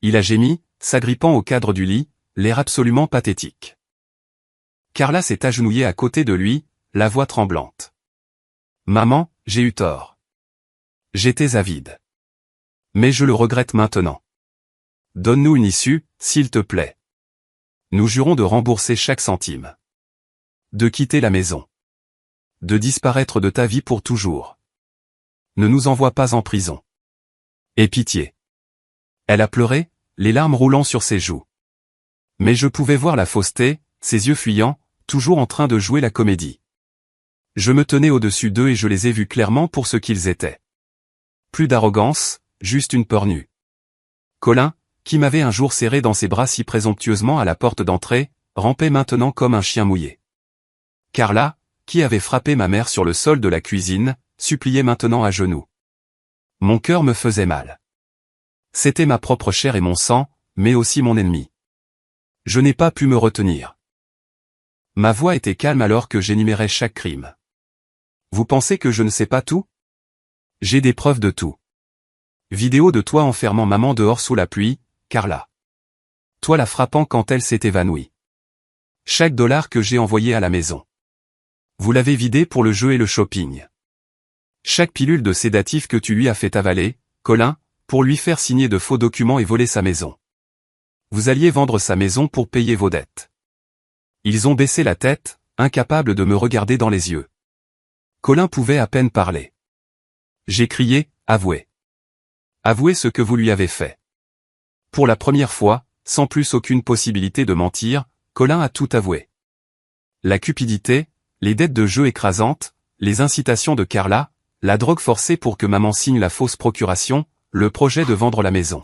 Il a gémi, s'agrippant au cadre du lit, l'air absolument pathétique. Carla s'est agenouillée à côté de lui, la voix tremblante. « Maman, j'ai eu tort. J'étais avide. Mais je le regrette maintenant. Donne-nous une issue, s'il te plaît. Nous jurons de rembourser chaque centime. De quitter la maison. De disparaître de ta vie pour toujours. Ne nous envoie pas en prison. Aie pitié. » Elle a pleuré, les larmes roulant sur ses joues. Mais je pouvais voir la fausseté, ses yeux fuyants, toujours en train de jouer la comédie. Je me tenais au-dessus d'eux et je les ai vus clairement pour ce qu'ils étaient. Plus d'arrogance, juste une peur nue. Colin, qui m'avait un jour serré dans ses bras si présomptueusement à la porte d'entrée, rampait maintenant comme un chien mouillé. Carla, qui avait frappé ma mère sur le sol de la cuisine, suppliait maintenant à genoux. Mon cœur me faisait mal. C'était ma propre chair et mon sang, mais aussi mon ennemi. Je n'ai pas pu me retenir. Ma voix était calme alors que j'énumérais chaque crime. Vous pensez que je ne sais pas tout? J'ai des preuves de tout. Vidéo de toi enfermant maman dehors sous la pluie, Carla. Toi la frappant quand elle s'est évanouie. Chaque dollar que j'ai envoyé à la maison. Vous l'avez vidé pour le jeu et le shopping. Chaque pilule de sédatif que tu lui as fait avaler, Colin, pour lui faire signer de faux documents et voler sa maison. Vous alliez vendre sa maison pour payer vos dettes. Ils ont baissé la tête, incapables de me regarder dans les yeux. Colin pouvait à peine parler. J'ai crié, avouez. Avouez ce que vous lui avez fait. Pour la première fois, sans plus aucune possibilité de mentir, Colin a tout avoué. La cupidité, les dettes de jeu écrasantes, les incitations de Carla, la drogue forcée pour que maman signe la fausse procuration, le projet de vendre la maison.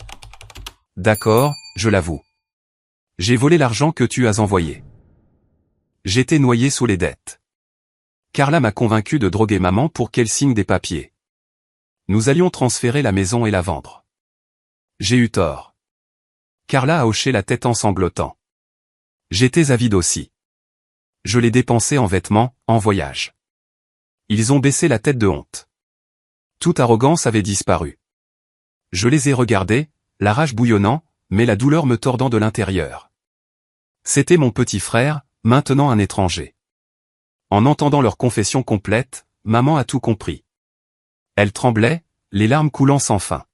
D'accord, je l'avoue. J'ai volé l'argent que tu as envoyé. J'étais noyé sous les dettes. Carla m'a convaincu de droguer maman pour qu'elle signe des papiers. Nous allions transférer la maison et la vendre. J'ai eu tort. Carla a hoché la tête en sanglotant. J'étais avide aussi. Je l'ai dépensé en vêtements, en voyage. Ils ont baissé la tête de honte. Toute arrogance avait disparu. Je les ai regardés, la rage bouillonnant, mais la douleur me tordant de l'intérieur. C'était mon petit frère, maintenant un étranger. En entendant leur confession complète, maman a tout compris. Elle tremblait, les larmes coulant sans fin.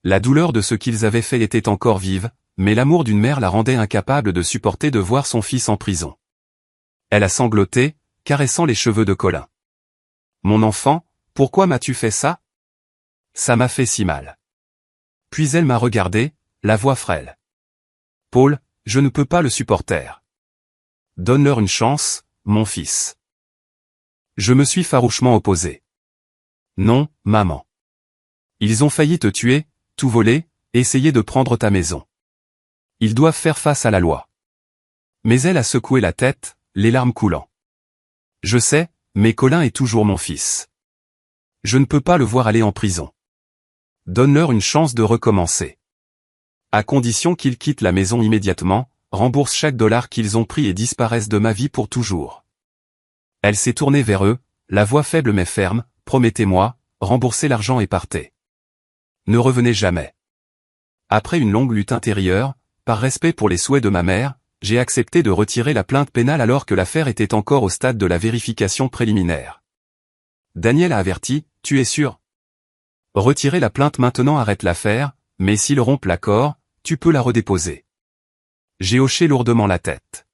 La douleur de ce qu'ils avaient fait était encore vive, mais l'amour d'une mère la rendait incapable de supporter de voir son fils en prison. Elle a sangloté, caressant les cheveux de Colin. « Mon enfant, pourquoi m'as-tu fait ça ? Ça m'a fait si mal. » Puis elle m'a regardé, la voix frêle. « Paul, je ne peux pas le supporter. Donne-leur une chance, mon fils. » Je me suis farouchement opposé. « Non, maman. Ils ont failli te tuer, tout voler, essayer de prendre ta maison. Ils doivent faire face à la loi. » Mais elle a secoué la tête, les larmes coulant. « Je sais, mais Colin est toujours mon fils. Je ne peux pas le voir aller en prison. Donne-leur une chance de recommencer. À condition qu'ils quittent la maison immédiatement, remboursent chaque dollar qu'ils ont pris et disparaissent de ma vie pour toujours. » Elle s'est tournée vers eux, la voix faible mais ferme, « Promettez-moi, remboursez l'argent et partez. Ne revenez jamais. » Après une longue lutte intérieure, par respect pour les souhaits de ma mère, j'ai accepté de retirer la plainte pénale alors que l'affaire était encore au stade de la vérification préliminaire. Daniel a averti, « Tu es sûr ? Retirer la plainte maintenant arrête l'affaire, mais s'ils rompent l'accord, tu peux la redéposer. » J'ai hoché lourdement la tête.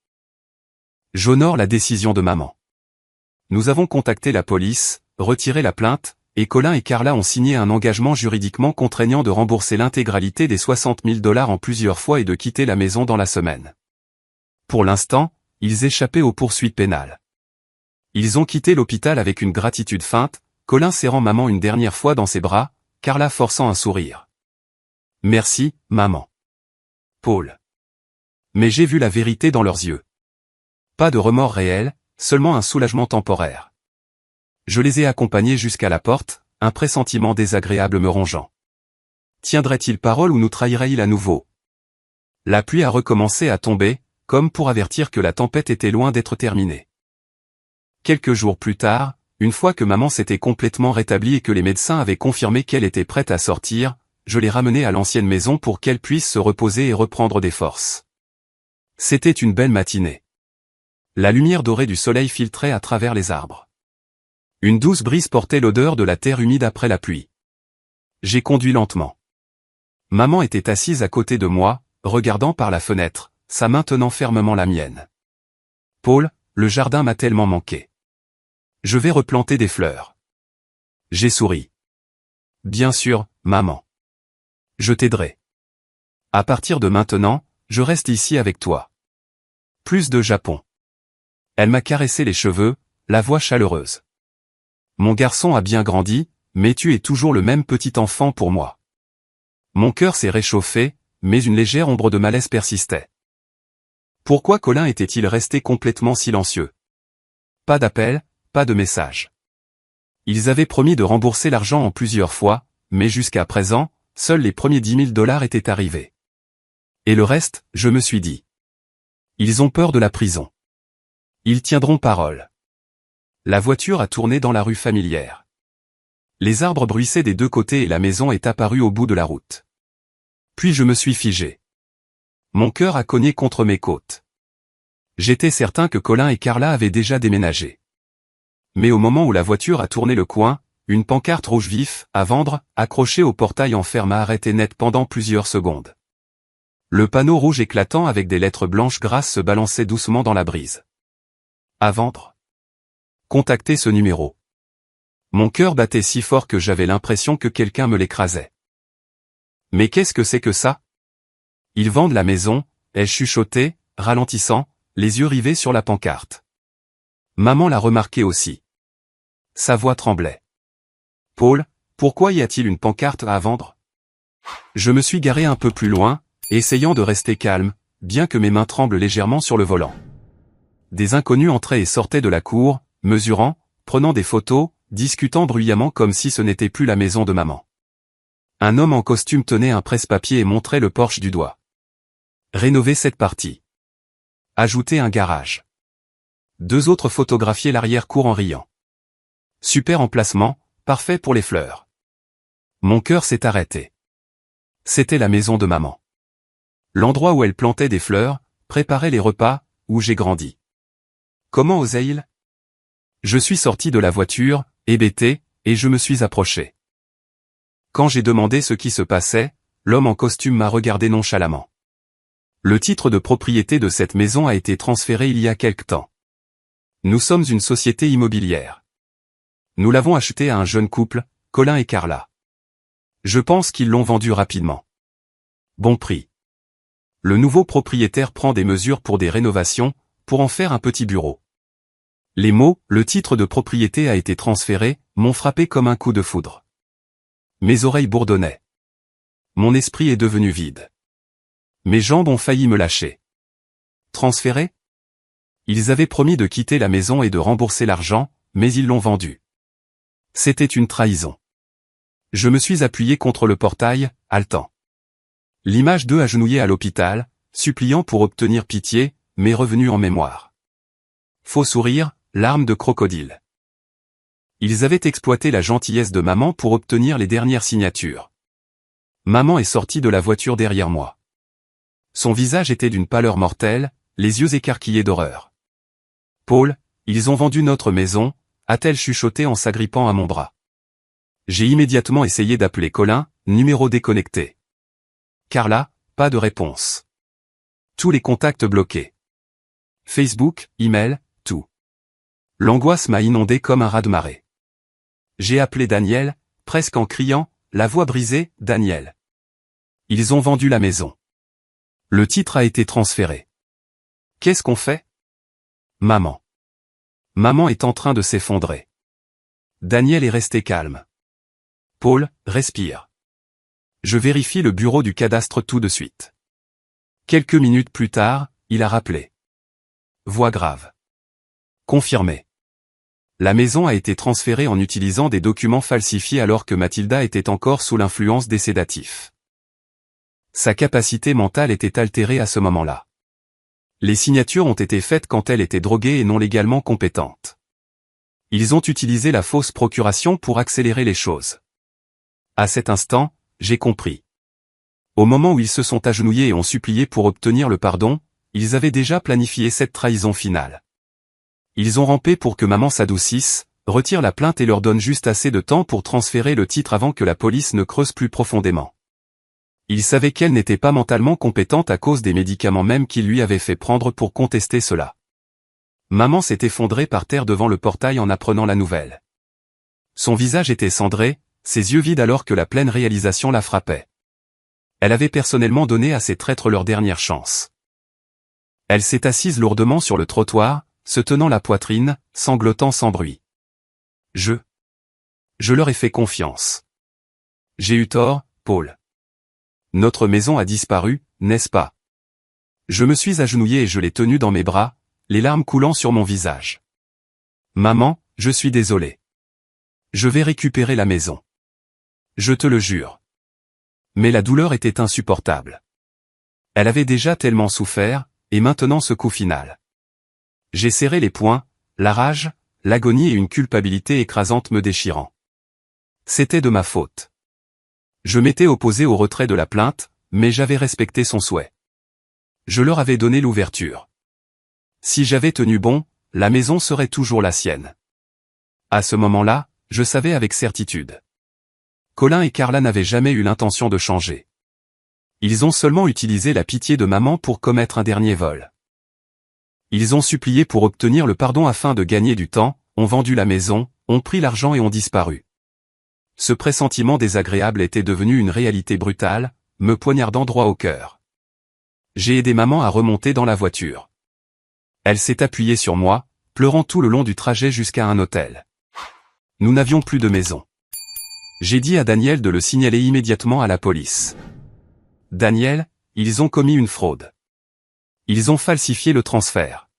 J'honore la décision de maman. Nous avons contacté la police, retiré la plainte, et Colin et Carla ont signé un engagement juridiquement contraignant de rembourser l'intégralité des 60 000 $ en plusieurs fois et de quitter la maison dans la semaine. Pour l'instant, ils échappaient aux poursuites pénales. Ils ont quitté l'hôpital avec une gratitude feinte, Colin serrant maman une dernière fois dans ses bras, Carla forçant un sourire. « Merci, maman. » Paul. Mais j'ai vu la vérité dans leurs yeux. Pas de remords réels, seulement un soulagement temporaire. Je les ai accompagnés jusqu'à la porte, un pressentiment désagréable me rongeant. Tiendrait-il parole ou nous trahirait-il à nouveau? La pluie a recommencé à tomber, comme pour avertir que la tempête était loin d'être terminée. Quelques jours plus tard, une fois que maman s'était complètement rétablie et que les médecins avaient confirmé qu'elle était prête à sortir, je l'ai ramenée à l'ancienne maison pour qu'elle puisse se reposer et reprendre des forces. C'était une belle matinée. La lumière dorée du soleil filtrait à travers les arbres. Une douce brise portait l'odeur de la terre humide après la pluie. J'ai conduit lentement. Maman était assise à côté de moi, regardant par la fenêtre, sa main tenant fermement la mienne. « Paul, le jardin m'a tellement manqué. Je vais replanter des fleurs. » J'ai souri. « Bien sûr, maman. Je t'aiderai. À partir de maintenant, je reste ici avec toi. » Plus de Japon. Elle m'a caressé les cheveux, la voix chaleureuse. « Mon garçon a bien grandi, mais tu es toujours le même petit enfant pour moi. » Mon cœur s'est réchauffé, mais une légère ombre de malaise persistait. Pourquoi Colin était-il resté complètement silencieux? Pas d'appel, pas de message. Ils avaient promis de rembourser l'argent en plusieurs fois, mais jusqu'à présent, seuls les premiers 10 000 $ étaient arrivés. Et le reste, je me suis dit. Ils ont peur de la prison. Ils tiendront parole. La voiture a tourné dans la rue familière. Les arbres bruissaient des deux côtés et la maison est apparue au bout de la route. Puis je me suis figé. Mon cœur a cogné contre mes côtes. J'étais certain que Colin et Carla avaient déjà déménagé. Mais au moment où la voiture a tourné le coin, une pancarte rouge vif, à vendre, accrochée au portail en fer m'a arrêté net pendant plusieurs secondes. Le panneau rouge éclatant avec des lettres blanches grasses se balançait doucement dans la brise. À vendre. Contactez ce numéro. Mon cœur battait si fort que j'avais l'impression que quelqu'un me l'écrasait. Mais qu'est-ce que c'est que ça? Ils vendent la maison, ai chuchoté, ralentissant, les yeux rivés sur la pancarte. Maman l'a remarqué aussi. Sa voix tremblait. Paul, pourquoi y a-t-il une pancarte à vendre? Je me suis garé un peu plus loin, essayant de rester calme, bien que mes mains tremblent légèrement sur le volant. Des inconnus entraient et sortaient de la cour, mesurant, prenant des photos, discutant bruyamment comme si ce n'était plus la maison de maman. Un homme en costume tenait un presse-papier et montrait le porche du doigt. Rénover cette partie. Ajouter un garage. 2 autres photographiaient l'arrière-cour en riant. Super emplacement, parfait pour les fleurs. Mon cœur s'est arrêté. C'était la maison de maman. L'endroit où elle plantait des fleurs, préparait les repas, où j'ai grandi. Comment osait-il? Je suis sorti de la voiture, hébété, et je me suis approché. Quand j'ai demandé ce qui se passait, l'homme en costume m'a regardé nonchalamment. Le titre de propriété de cette maison a été transféré il y a quelque temps. Nous sommes une société immobilière. Nous l'avons acheté à un jeune couple, Colin et Carla. Je pense qu'ils l'ont vendu rapidement. Bon prix. Le nouveau propriétaire prend des mesures pour des rénovations, pour en faire un petit bureau. Les mots « le titre de propriété a été transféré » m'ont frappé comme un coup de foudre. Mes oreilles bourdonnaient. Mon esprit est devenu vide. Mes jambes ont failli me lâcher. Transféré? Ils avaient promis de quitter la maison et de rembourser l'argent, mais ils l'ont vendu. C'était une trahison. Je me suis appuyé contre le portail, haletant. L'image d'eux agenouillés à l'hôpital, suppliant pour obtenir pitié, m'est revenue en mémoire. Faux sourire, larmes de crocodile. Ils avaient exploité la gentillesse de maman pour obtenir les dernières signatures. Maman est sortie de la voiture derrière moi. Son visage était d'une pâleur mortelle, les yeux écarquillés d'horreur. Paul, ils ont vendu notre maison, a-t-elle chuchoté en s'agrippant à mon bras. J'ai immédiatement essayé d'appeler Colin, numéro déconnecté. Carla, pas de réponse. Tous les contacts bloqués. Facebook, email, tout. L'angoisse m'a inondé comme un raz-de-marée. J'ai appelé Daniel, presque en criant, la voix brisée, Daniel. Ils ont vendu la maison. Le titre a été transféré. Qu'est-ce qu'on fait? Maman. Maman est en train de s'effondrer. Daniel est resté calme. Paul, respire. Je vérifie le bureau du cadastre tout de suite. Quelques minutes plus tard, il a rappelé. Voix grave. Confirmé. La maison a été transférée en utilisant des documents falsifiés alors que Mathilda était encore sous l'influence des sédatifs. Sa capacité mentale était altérée à ce moment-là. Les signatures ont été faites quand elle était droguée et non légalement compétente. Ils ont utilisé la fausse procuration pour accélérer les choses. À cet instant, j'ai compris. Au moment où ils se sont agenouillés et ont supplié pour obtenir le pardon, ils avaient déjà planifié cette trahison finale. Ils ont rampé pour que maman s'adoucisse, retire la plainte et leur donne juste assez de temps pour transférer le titre avant que la police ne creuse plus profondément. Il savait qu'elle n'était pas mentalement compétente à cause des médicaments même qu'il lui avait fait prendre pour contester cela. Maman s'est effondrée par terre devant le portail en apprenant la nouvelle. Son visage était cendré, ses yeux vides alors que la pleine réalisation la frappait. Elle avait personnellement donné à ces traîtres leur dernière chance. Elle s'est assise lourdement sur le trottoir, se tenant la poitrine, sanglotant sans bruit. Je leur ai fait confiance. J'ai eu tort, Paul. Notre maison a disparu, n'est-ce pas? Je me suis agenouillé et je l'ai tenue dans mes bras, les larmes coulant sur mon visage. Maman, je suis désolé. Je vais récupérer la maison. Je te le jure. Mais la douleur était insupportable. Elle avait déjà tellement souffert, et maintenant ce coup final. J'ai serré les poings, la rage, l'agonie et une culpabilité écrasante me déchirant. C'était de ma faute. Je m'étais opposé au retrait de la plainte, mais j'avais respecté son souhait. Je leur avais donné l'ouverture. Si j'avais tenu bon, la maison serait toujours la sienne. À ce moment-là, je savais avec certitude. Colin et Carla n'avaient jamais eu l'intention de changer. Ils ont seulement utilisé la pitié de maman pour commettre un dernier vol. Ils ont supplié pour obtenir le pardon afin de gagner du temps, ont vendu la maison, ont pris l'argent et ont disparu. Ce pressentiment désagréable était devenu une réalité brutale, me poignardant droit au cœur. J'ai aidé maman à remonter dans la voiture. Elle s'est appuyée sur moi, pleurant tout le long du trajet jusqu'à un hôtel. Nous n'avions plus de maison. J'ai dit à Daniel de le signaler immédiatement à la police. Daniel, ils ont commis une fraude. Ils ont falsifié le transfert.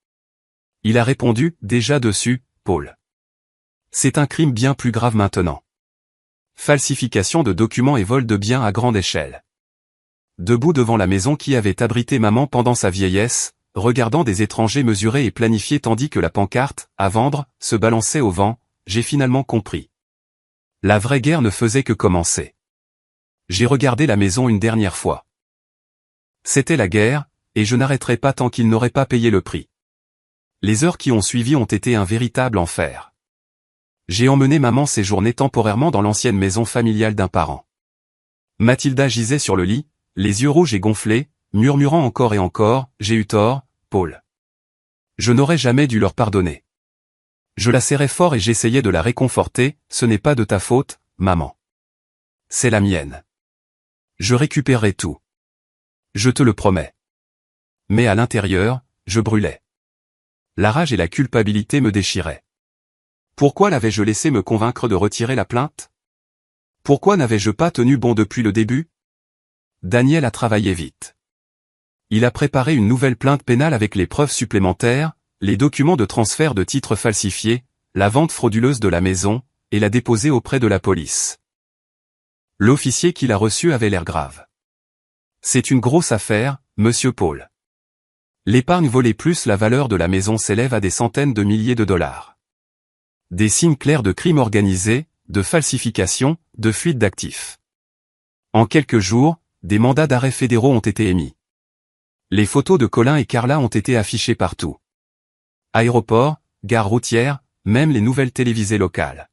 Il a répondu, déjà dessus, Paul. C'est un crime bien plus grave maintenant. Falsification de documents et vol de biens à grande échelle. Debout devant la maison qui avait abrité maman pendant sa vieillesse, regardant des étrangers mesurer et planifier tandis que la pancarte, à vendre, se balançait au vent, j'ai finalement compris. La vraie guerre ne faisait que commencer. J'ai regardé la maison une dernière fois. C'était la guerre, et je n'arrêterai pas tant qu'ils n'auraient pas payé le prix. Les heures qui ont suivi ont été un véritable enfer. J'ai emmené maman séjourner temporairement dans l'ancienne maison familiale d'un parent. Mathilda gisait sur le lit, les yeux rouges et gonflés, murmurant encore et encore, « J'ai eu tort, Paul. Je n'aurais jamais dû leur pardonner. » Je la serrais fort et j'essayais de la réconforter, « Ce n'est pas de ta faute, maman. C'est la mienne. Je récupérerai tout. Je te le promets. » Mais à l'intérieur, je brûlais. La rage et la culpabilité me déchiraient. Pourquoi l'avais-je laissé me convaincre de retirer la plainte? Pourquoi n'avais-je pas tenu bon depuis le début? Daniel a travaillé vite. Il a préparé une nouvelle plainte pénale avec les preuves supplémentaires, les documents de transfert de titres falsifiés, la vente frauduleuse de la maison, et l'a déposé auprès de la police. L'officier qui l'a reçu avait l'air grave. C'est une grosse affaire, monsieur Paul. L'épargne volée plus la valeur de la maison s'élève à des centaines de milliers de dollars. Des signes clairs de crime organisé, de falsification, de fuite d'actifs. En quelques jours, des mandats d'arrêt fédéraux ont été émis. Les photos de Colin et Carla ont été affichées partout. Aéroports, gares routières, même les nouvelles télévisées locales.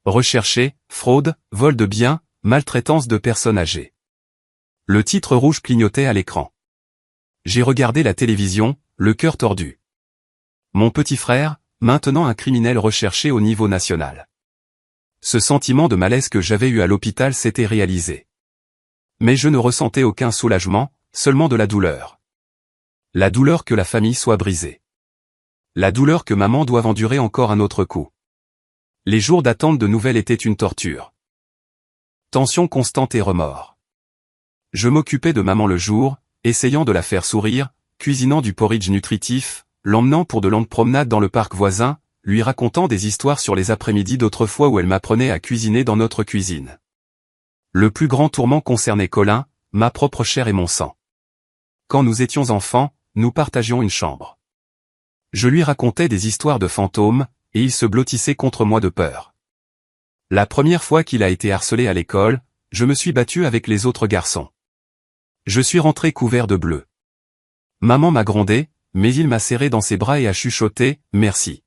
Recherchés, fraude, vol de biens, maltraitance de personnes âgées. Le titre rouge clignotait à l'écran. J'ai regardé la télévision, le cœur tordu. Mon petit frère, maintenant un criminel recherché au niveau national. Ce sentiment de malaise que j'avais eu à l'hôpital s'était réalisé. Mais je ne ressentais aucun soulagement, seulement de la douleur. La douleur que la famille soit brisée. La douleur que maman doive endurer encore un autre coup. Les jours d'attente de nouvelles étaient une torture. Tension constante et remords. Je m'occupais de maman le jour, essayant de la faire sourire, cuisinant du porridge nutritif, l'emmenant pour de longues promenades dans le parc voisin, lui racontant des histoires sur les après-midi d'autrefois où elle m'apprenait à cuisiner dans notre cuisine. Le plus grand tourment concernait Colin, ma propre chair et mon sang. Quand nous étions enfants, nous partagions une chambre. Je lui racontais des histoires de fantômes, et il se blottissait contre moi de peur. La première fois qu'il a été harcelé à l'école, je me suis battu avec les autres garçons. Je suis rentré couvert de bleu. Maman m'a grondé, mais il m'a serré dans ses bras et a chuchoté, « Merci ».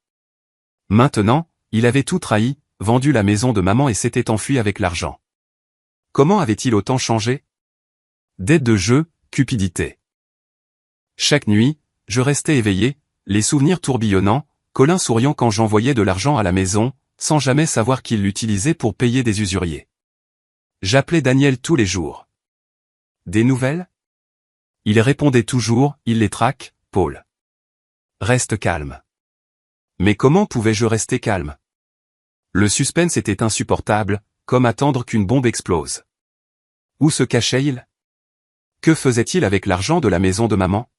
Maintenant, il avait tout trahi, vendu la maison de maman et s'était enfui avec l'argent. Comment avait-il autant changé? Dette de jeu, cupidité. Chaque nuit, je restais éveillé, les souvenirs tourbillonnant, Colin souriant quand j'envoyais de l'argent à la maison, sans jamais savoir qu'il l'utilisait pour payer des usuriers. J'appelais Daniel tous les jours. Des nouvelles? Il répondait toujours, il les traque, Paul. Reste calme. Mais comment pouvais-je rester calme? Le suspense était insupportable, comme attendre qu'une bombe explose. Où se cachait-il? Que faisait-il avec l'argent de la maison de maman?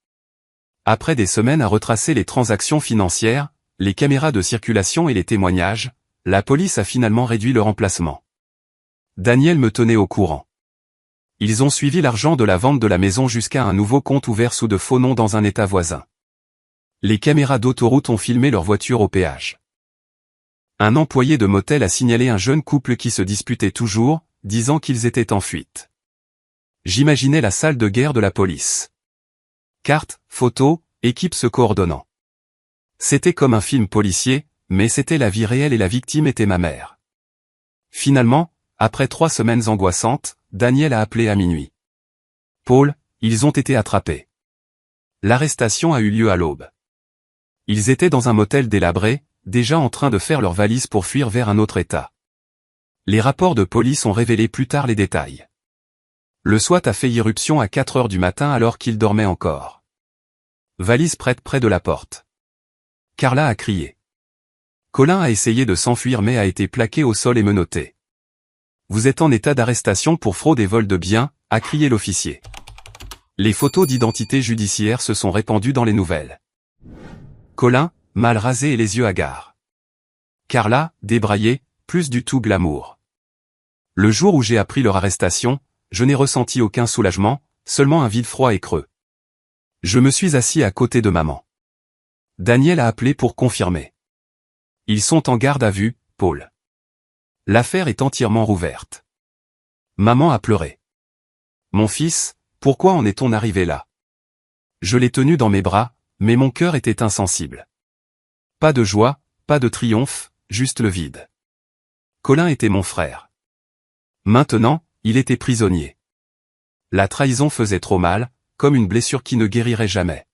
Après des semaines à retracer les transactions financières, les caméras de circulation et les témoignages, la police a finalement réduit leur emplacement. Daniel me tenait au courant. Ils ont suivi l'argent de la vente de la maison jusqu'à un nouveau compte ouvert sous de faux noms dans un état voisin. Les caméras d'autoroute ont filmé leur voiture au péage. Un employé de motel a signalé un jeune couple qui se disputait toujours, disant qu'ils étaient en fuite. J'imaginais la salle de guerre de la police. Cartes, photos, équipes se coordonnant. C'était comme un film policier, mais c'était la vie réelle et la victime était ma mère. Finalement, après 3 semaines angoissantes, Daniel a appelé à minuit. Paul, ils ont été attrapés. L'arrestation a eu lieu à l'aube. Ils étaient dans un motel délabré, déjà en train de faire leurs valises pour fuir vers un autre état. Les rapports de police ont révélé plus tard les détails. Le SWAT a fait irruption à 4 heures du matin alors qu'ils dormaient encore. Valise prête près de la porte. Carla a crié. Colin a essayé de s'enfuir mais a été plaqué au sol et menotté. Vous êtes en état d'arrestation pour fraude et vol de biens, a crié l'officier. Les photos d'identité judiciaire se sont répandues dans les nouvelles. Colin, mal rasé et les yeux hagards. Carla, débraillée, plus du tout glamour. Le jour où j'ai appris leur arrestation, je n'ai ressenti aucun soulagement, seulement un vide froid et creux. Je me suis assis à côté de maman. Daniel a appelé pour confirmer. Ils sont en garde à vue, Paul. L'affaire est entièrement rouverte. Maman a pleuré. Mon fils, pourquoi en est-on arrivé là? Je l'ai tenu dans mes bras, mais mon cœur était insensible. Pas de joie, pas de triomphe, juste le vide. Colin était mon frère. Maintenant, il était prisonnier. La trahison faisait trop mal, comme une blessure qui ne guérirait jamais.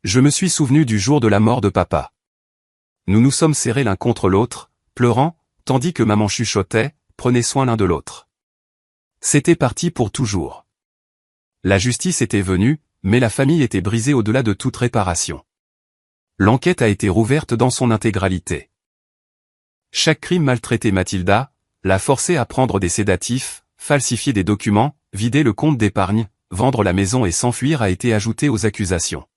Je me suis souvenu du jour de la mort de papa. Nous nous sommes serrés l'un contre l'autre, pleurant, tandis que maman chuchotait, prenez soin l'un de l'autre. C'était parti pour toujours. La justice était venue, mais la famille était brisée au-delà de toute réparation. L'enquête a été rouverte dans son intégralité. Chaque crime maltraité Mathilda, l'a forcé à prendre des sédatifs, falsifier des documents, vider le compte d'épargne, vendre la maison et s'enfuir a été ajouté aux accusations.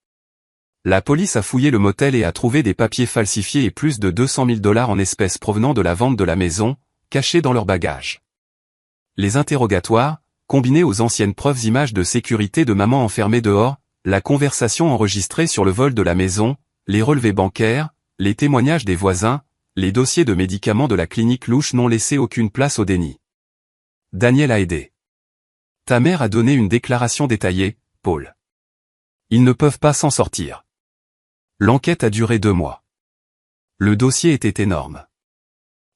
La police a fouillé le motel et a trouvé des papiers falsifiés et plus de 200 000 $ en espèces provenant de la vente de la maison, cachés dans leurs bagages. Les interrogatoires, combinés aux anciennes preuves images de sécurité de maman enfermée dehors, la conversation enregistrée sur le vol de la maison, les relevés bancaires, les témoignages des voisins, les dossiers de médicaments de la clinique louche n'ont laissé aucune place au déni. Daniel a aidé. Ta mère a donné une déclaration détaillée, Paul. Ils ne peuvent pas s'en sortir. L'enquête a duré 2 mois. Le dossier était énorme.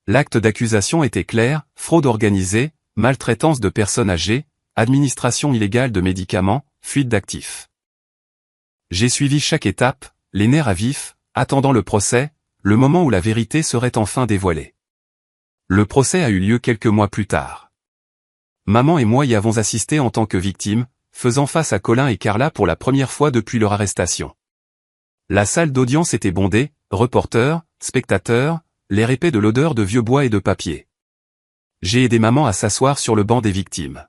L'acte d'accusation était clair, fraude organisée, maltraitance de personnes âgées, administration illégale de médicaments, fuite d'actifs. J'ai suivi chaque étape, les nerfs à vif, attendant le procès, le moment où la vérité serait enfin dévoilée. Le procès a eu lieu quelques mois plus tard. Maman et moi y avons assisté en tant que victimes, faisant face à Colin et Carla pour la première fois depuis leur arrestation. La salle d'audience était bondée, reporters, spectateurs, l'air épais de l'odeur de vieux bois et de papier. J'ai aidé maman à s'asseoir sur le banc des victimes.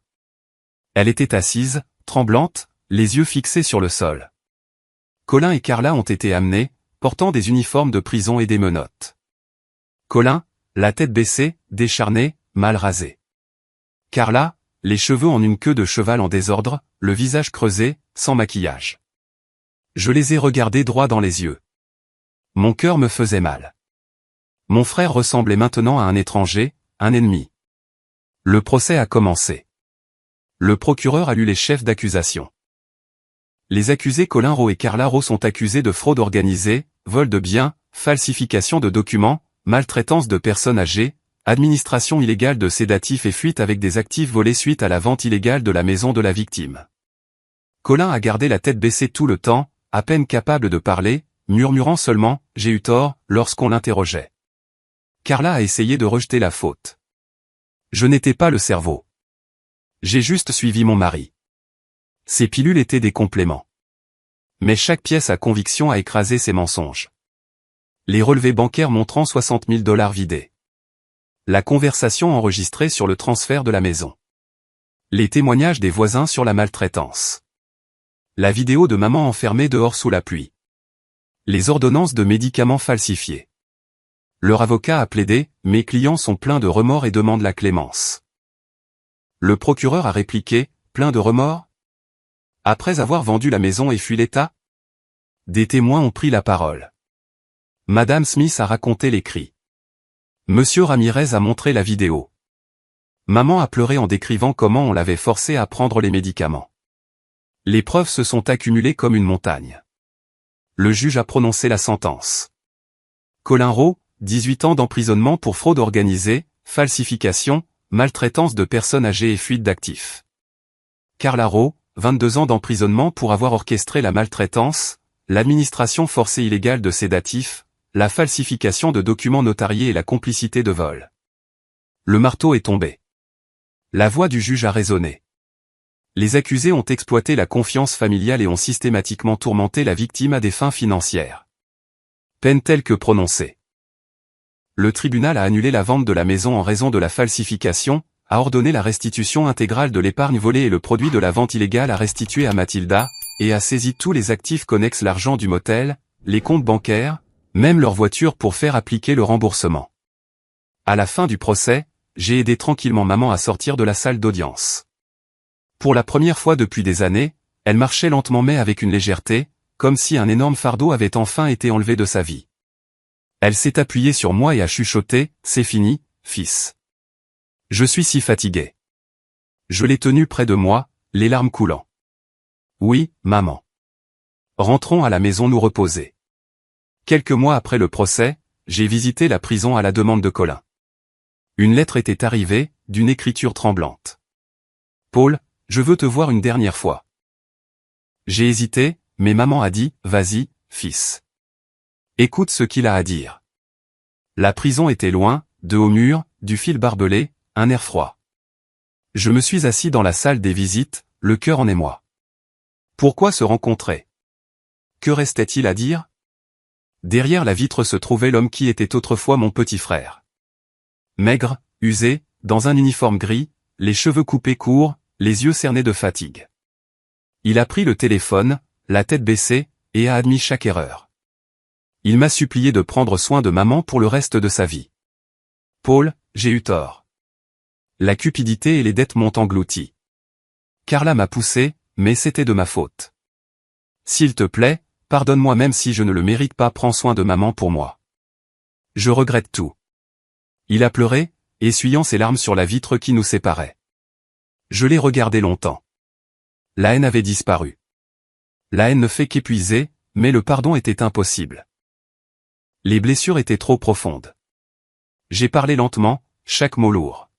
Elle était assise, tremblante, les yeux fixés sur le sol. Colin et Carla ont été amenés, portant des uniformes de prison et des menottes. Colin, la tête baissée, décharné, mal rasé. Carla, les cheveux en une queue de cheval en désordre, le visage creusé, sans maquillage. Je les ai regardés droit dans les yeux. Mon cœur me faisait mal. Mon frère ressemblait maintenant à un étranger, un ennemi. Le procès a commencé. Le procureur a lu les chefs d'accusation. Les accusés Colin Rowe et Carla Rowe sont accusés de fraude organisée, vol de biens, falsification de documents, maltraitance de personnes âgées, administration illégale de sédatifs et fuite avec des actifs volés suite à la vente illégale de la maison de la victime. Colin a gardé la tête baissée tout le temps, à peine capable de parler, murmurant seulement « j'ai eu tort » lorsqu'on l'interrogeait. Carla a essayé de rejeter la faute. Je n'étais pas le cerveau. J'ai juste suivi mon mari. Ces pilules étaient des compléments. Mais chaque pièce à conviction a écrasé ses mensonges. Les relevés bancaires montrant 60 000 $ vidés. La conversation enregistrée sur le transfert de la maison. Les témoignages des voisins sur la maltraitance. La vidéo de maman enfermée dehors sous la pluie. Les ordonnances de médicaments falsifiés. Leur avocat a plaidé, mes clients sont pleins de remords et demandent la clémence. Le procureur a répliqué, plein de remords? Après avoir vendu la maison et fui l'État? Des témoins ont pris la parole. Madame Smith a raconté les cris. Monsieur Ramirez a montré la vidéo. Maman a pleuré en décrivant comment on l'avait forcée à prendre les médicaments. Les preuves se sont accumulées comme une montagne. Le juge a prononcé la sentence. Colin Rowe, 18 ans d'emprisonnement pour fraude organisée, falsification, maltraitance de personnes âgées et fuite d'actifs. Carla Rowe, 22 ans d'emprisonnement pour avoir orchestré la maltraitance, l'administration forcée illégale de sédatifs, la falsification de documents notariés et la complicité de vol. Le marteau est tombé. La voix du juge a résonné. Les accusés ont exploité la confiance familiale et ont systématiquement tourmenté la victime à des fins financières. Peine telle que prononcée. Le tribunal a annulé la vente de la maison en raison de la falsification, a ordonné la restitution intégrale de l'épargne volée et le produit de la vente illégale a restitué à Mathilda, et a saisi tous les actifs connexes, l'argent du motel, les comptes bancaires, même leur voiture pour faire appliquer le remboursement. À la fin du procès, j'ai aidé tranquillement maman à sortir de la salle d'audience. Pour la première fois depuis des années, elle marchait lentement mais avec une légèreté, comme si un énorme fardeau avait enfin été enlevé de sa vie. Elle s'est appuyée sur moi et a chuchoté, « C'est fini, fils. Je suis si fatigué. » Je l'ai tenue près de moi, les larmes coulant. « Oui, maman. Rentrons à la maison nous reposer. » Quelques mois après le procès, j'ai visité la prison à la demande de Colin. Une lettre était arrivée, d'une écriture tremblante. « Paul, je veux te voir une dernière fois. » J'ai hésité, mais maman a dit, « Vas-y, fils. Écoute ce qu'il a à dire. » La prison était loin, de hauts murs, du fil barbelé, un air froid. Je me suis assis dans la salle des visites, le cœur en émoi. Pourquoi se rencontrer? Que restait-il à dire? Derrière la vitre se trouvait l'homme qui était autrefois mon petit frère. Maigre, usé, dans un uniforme gris, les cheveux coupés courts, les yeux cernés de fatigue. Il a pris le téléphone, la tête baissée, et a admis chaque erreur. Il m'a supplié de prendre soin de maman pour le reste de sa vie. Paul, j'ai eu tort. La cupidité et les dettes m'ont englouti. Carla m'a poussé, mais c'était de ma faute. S'il te plaît, pardonne-moi même si je ne le mérite pas, prends soin de maman pour moi. Je regrette tout. Il a pleuré, essuyant ses larmes sur la vitre qui nous séparait. Je l'ai regardé longtemps. La haine avait disparu. La haine ne fait qu'épuiser, mais le pardon était impossible. Les blessures étaient trop profondes. J'ai parlé lentement, chaque mot lourd.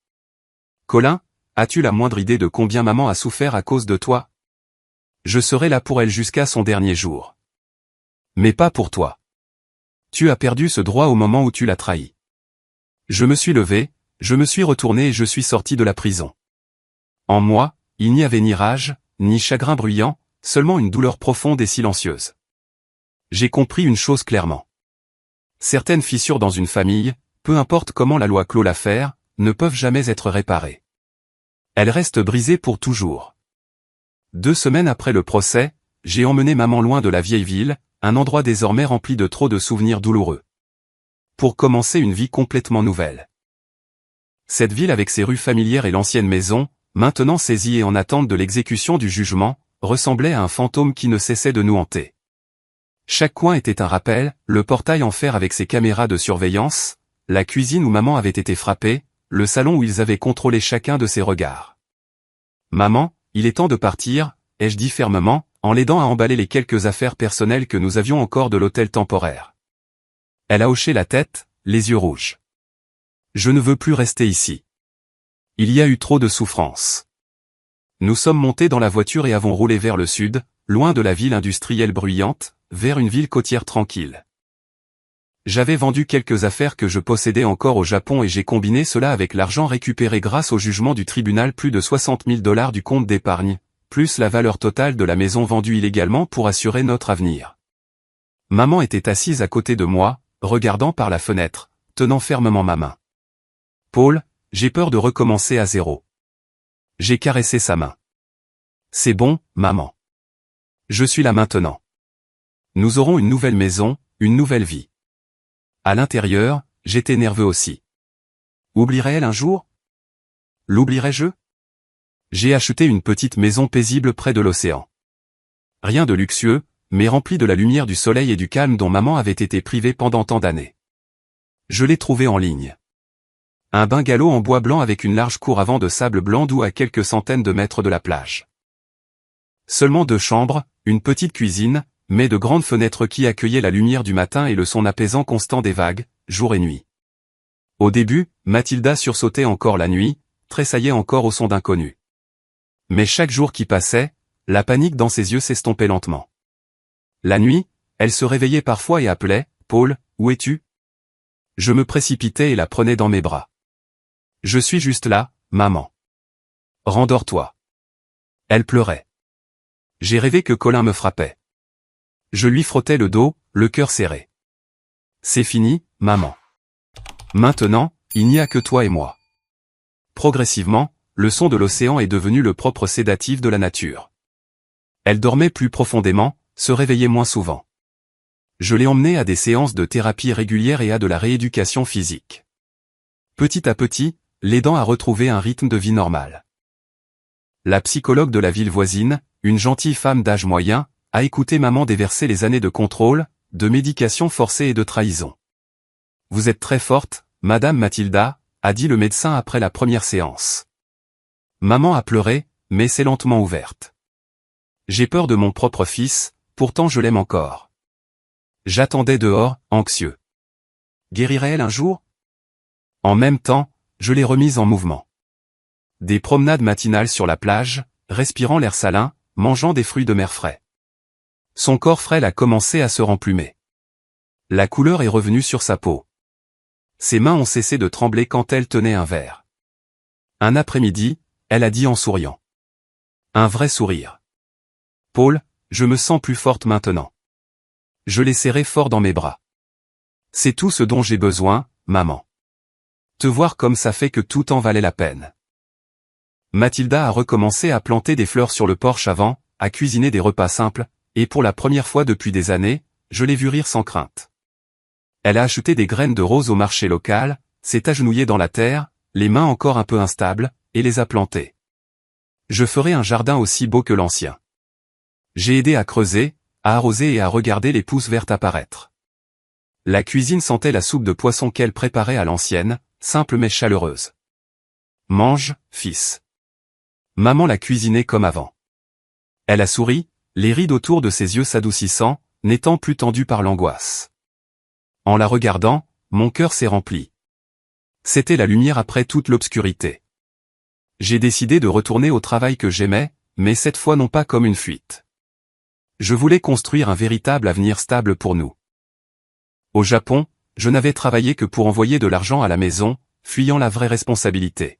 Colin, as-tu la moindre idée de combien maman a souffert à cause de toi? Je serai là pour elle jusqu'à son dernier jour. Mais pas pour toi. Tu as perdu ce droit au moment où tu l'as trahi. Je me suis levé, je me suis retourné et je suis sorti de la prison. En moi, il n'y avait ni rage, ni chagrin bruyant, seulement une douleur profonde et silencieuse. J'ai compris une chose clairement. Certaines fissures dans une famille, peu importe comment la loi clôt l'affaire, ne peuvent jamais être réparées. Elles restent brisées pour toujours. 2 semaines après le procès, j'ai emmené maman loin de la vieille ville, un endroit désormais rempli de trop de souvenirs douloureux. Pour commencer une vie complètement nouvelle. Cette ville avec ses rues familières et l'ancienne maison, maintenant saisie et en attente de l'exécution du jugement, ressemblait à un fantôme qui ne cessait de nous hanter. Chaque coin était un rappel, le portail en fer avec ses caméras de surveillance, la cuisine où maman avait été frappée, le salon où ils avaient contrôlé chacun de ses regards. « Maman, il est temps de partir », ai-je dit fermement, en l'aidant à emballer les quelques affaires personnelles que nous avions encore de l'hôtel temporaire. Elle a hoché la tête, les yeux rouges. « Je ne veux plus rester ici. Il y a eu trop de souffrance. » Nous sommes montés dans la voiture et avons roulé vers le sud, loin de la ville industrielle bruyante, vers une ville côtière tranquille. J'avais vendu quelques affaires que je possédais encore au Japon et j'ai combiné cela avec l'argent récupéré grâce au jugement du tribunal, plus de 60 000 $ du compte d'épargne, plus la valeur totale de la maison vendue illégalement pour assurer notre avenir. Maman était assise à côté de moi, regardant par la fenêtre, tenant fermement ma main. « Paul, j'ai peur de recommencer à zéro. » J'ai caressé sa main. « C'est bon, maman. Je suis là maintenant. Nous aurons une nouvelle maison, une nouvelle vie. » À l'intérieur, j'étais nerveux aussi. Oublierait-elle un jour? L'oublierais-je? J'ai acheté une petite maison paisible près de l'océan. Rien de luxueux, mais rempli de la lumière du soleil et du calme dont maman avait été privée pendant tant d'années. Je l'ai trouvée en ligne. Un bungalow en bois blanc avec une large cour avant de sable blanc doux à quelques centaines de mètres de la plage. Seulement 2 chambres, une petite cuisine, mais de grandes fenêtres qui accueillaient la lumière du matin et le son apaisant constant des vagues, jour et nuit. Au début, Mathilda sursautait encore la nuit, tressaillait encore au son d'inconnus. Mais chaque jour qui passait, la panique dans ses yeux s'estompait lentement. La nuit, elle se réveillait parfois et appelait, « Paul, où es-tu » Je me précipitais et la prenais dans mes bras. « Je suis juste là, maman. Rendors-toi. » Elle pleurait. J'ai rêvé que Colin me frappait. Je lui frottais le dos, le cœur serré. « C'est fini, maman. Maintenant, il n'y a que toi et moi. Progressivement, le son de l'océan est devenu le propre sédatif de la nature. Elle dormait plus profondément, se réveillait moins souvent. Je l'ai emmenée à des séances de thérapie régulières et à de la rééducation physique. Petit à petit, l'aidant à retrouver un rythme de vie normal. La psychologue de la ville voisine, une gentille femme d'âge moyen, a écouté maman déverser les années de contrôle, de médication forcée et de trahison. « Vous êtes très forte, Madame Mathilda », a dit le médecin après la première séance. Maman a pleuré, mais s'est lentement ouverte. J'ai peur de mon propre fils, pourtant je l'aime encore. J'attendais dehors, anxieux. Guérirait-elle un jour? En même temps, je l'ai remise en mouvement. Des promenades matinales sur la plage, respirant l'air salin, mangeant des fruits de mer frais. Son corps frêle a commencé à se remplumer. La couleur est revenue sur sa peau. Ses mains ont cessé de trembler quand elle tenait un verre. Un après-midi, elle a dit en souriant. Un vrai sourire. Paul, je me sens plus forte maintenant. Je l'ai serré fort dans mes bras. C'est tout ce dont j'ai besoin, maman. Te voir comme ça fait que tout en valait la peine. Mathilda a recommencé à planter des fleurs sur le porche avant, à cuisiner des repas simples, et pour la première fois depuis des années, je l'ai vue rire sans crainte. Elle a acheté des graines de roses au marché local, s'est agenouillée dans la terre, les mains encore un peu instables, et les a plantées. Je ferai un jardin aussi beau que l'ancien. J'ai aidé à creuser, à arroser et à regarder les pousses vertes apparaître. La cuisine sentait la soupe de poisson qu'elle préparait à l'ancienne, simple mais chaleureuse. Mange, fils. Maman l'a cuisinée comme avant. Elle a souri, les rides autour de ses yeux s'adoucissant, n'étant plus tendus par l'angoisse. En la regardant, mon cœur s'est rempli. C'était la lumière après toute l'obscurité. J'ai décidé de retourner au travail que j'aimais, mais cette fois non pas comme une fuite. Je voulais construire un véritable avenir stable pour nous. Au Japon, je n'avais travaillé que pour envoyer de l'argent à la maison, fuyant la vraie responsabilité.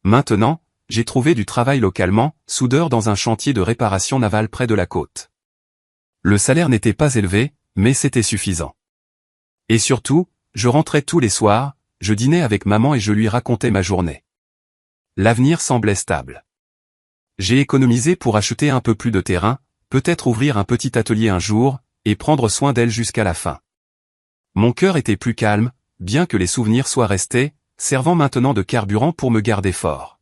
Maintenant, j'ai trouvé du travail localement, soudeur dans un chantier de réparation navale près de la côte. Le salaire n'était pas élevé, mais c'était suffisant. Et surtout, je rentrais tous les soirs, je dînais avec maman et je lui racontais ma journée. L'avenir semblait stable. J'ai économisé pour acheter un peu plus de terrain, peut-être ouvrir un petit atelier un jour, et prendre soin d'elle jusqu'à la fin. Mon cœur était plus calme, bien que les souvenirs soient restés, servant maintenant de carburant pour me garder fort.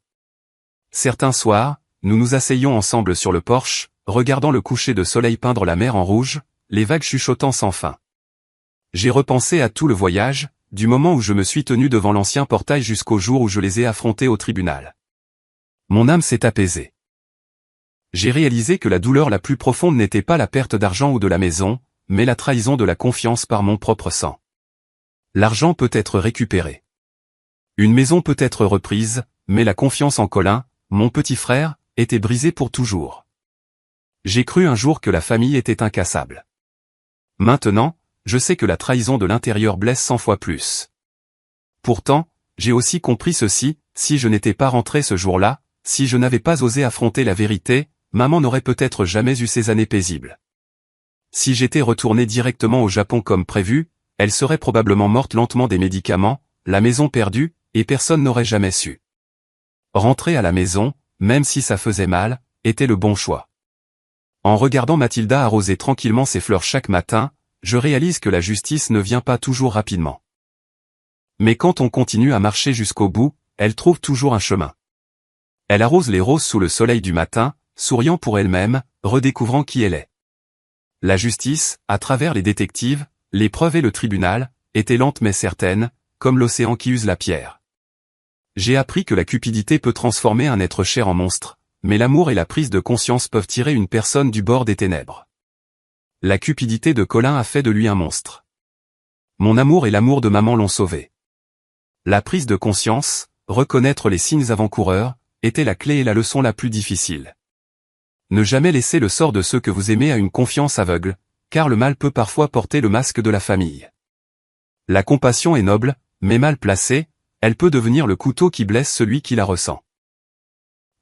Certains soirs, nous nous asseyions ensemble sur le porche, regardant le coucher de soleil peindre la mer en rouge, les vagues chuchotant sans fin. J'ai repensé à tout le voyage, du moment où je me suis tenu devant l'ancien portail jusqu'au jour où je les ai affrontés au tribunal. Mon âme s'est apaisée. J'ai réalisé que la douleur la plus profonde n'était pas la perte d'argent ou de la maison, mais la trahison de la confiance par mon propre sang. L'argent peut être récupéré. Une maison peut être reprise, mais la confiance en Colin, mon petit frère, était brisée pour toujours. J'ai cru un jour que la famille était incassable. Maintenant, je sais que la trahison de l'intérieur blesse 100 fois plus. Pourtant, j'ai aussi compris ceci, si je n'étais pas rentré ce jour-là, si je n'avais pas osé affronter la vérité, maman n'aurait peut-être jamais eu ces années paisibles. Si j'étais retourné directement au Japon comme prévu, elle serait probablement morte lentement des médicaments, la maison perdue, et personne n'aurait jamais su. Rentrer à la maison, même si ça faisait mal, était le bon choix. En regardant Mathilda arroser tranquillement ses fleurs chaque matin, je réalise que la justice ne vient pas toujours rapidement. Mais quand on continue à marcher jusqu'au bout, elle trouve toujours un chemin. Elle arrose les roses sous le soleil du matin, souriant pour elle-même, redécouvrant qui elle est. La justice, à travers les détectives, les preuves et le tribunal, était lente mais certaine, comme l'océan qui use la pierre. J'ai appris que la cupidité peut transformer un être cher en monstre, mais l'amour et la prise de conscience peuvent tirer une personne du bord des ténèbres. La cupidité de Colin a fait de lui un monstre. Mon amour et l'amour de maman l'ont sauvé. La prise de conscience, reconnaître les signes avant-coureurs, était la clé et la leçon la plus difficile. Ne jamais laisser le sort de ceux que vous aimez à une confiance aveugle, car le mal peut parfois porter le masque de la famille. La compassion est noble, mais mal placée, elle peut devenir le couteau qui blesse celui qui la ressent.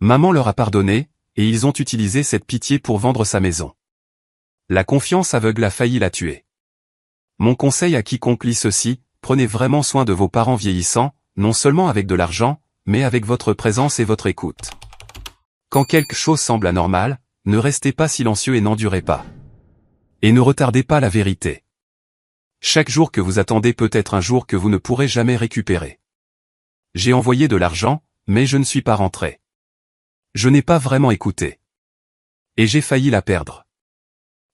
Maman leur a pardonné, et ils ont utilisé cette pitié pour vendre sa maison. La confiance aveugle a failli la tuer. Mon conseil à quiconque lit ceci, prenez vraiment soin de vos parents vieillissants, non seulement avec de l'argent, mais avec votre présence et votre écoute. Quand quelque chose semble anormal, ne restez pas silencieux et n'endurez pas. Et ne retardez pas la vérité. Chaque jour que vous attendez peut être un jour que vous ne pourrez jamais récupérer. J'ai envoyé de l'argent, mais je ne suis pas rentré. Je n'ai pas vraiment écouté. Et j'ai failli la perdre.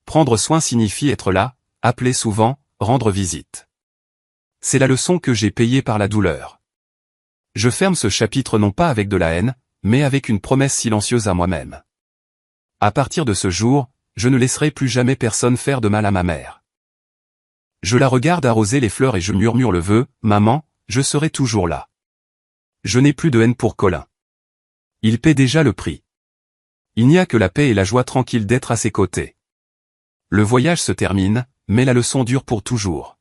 Prendre soin signifie être là, appeler souvent, rendre visite. C'est la leçon que j'ai payée par la douleur. Je ferme ce chapitre non pas avec de la haine, mais avec une promesse silencieuse à moi-même. À partir de ce jour, je ne laisserai plus jamais personne faire de mal à ma mère. Je la regarde arroser les fleurs et je murmure le vœu, maman, je serai toujours là. Je n'ai plus de haine pour Colin. Il paie déjà le prix. Il n'y a que la paix et la joie tranquille d'être à ses côtés. Le voyage se termine, mais la leçon dure pour toujours.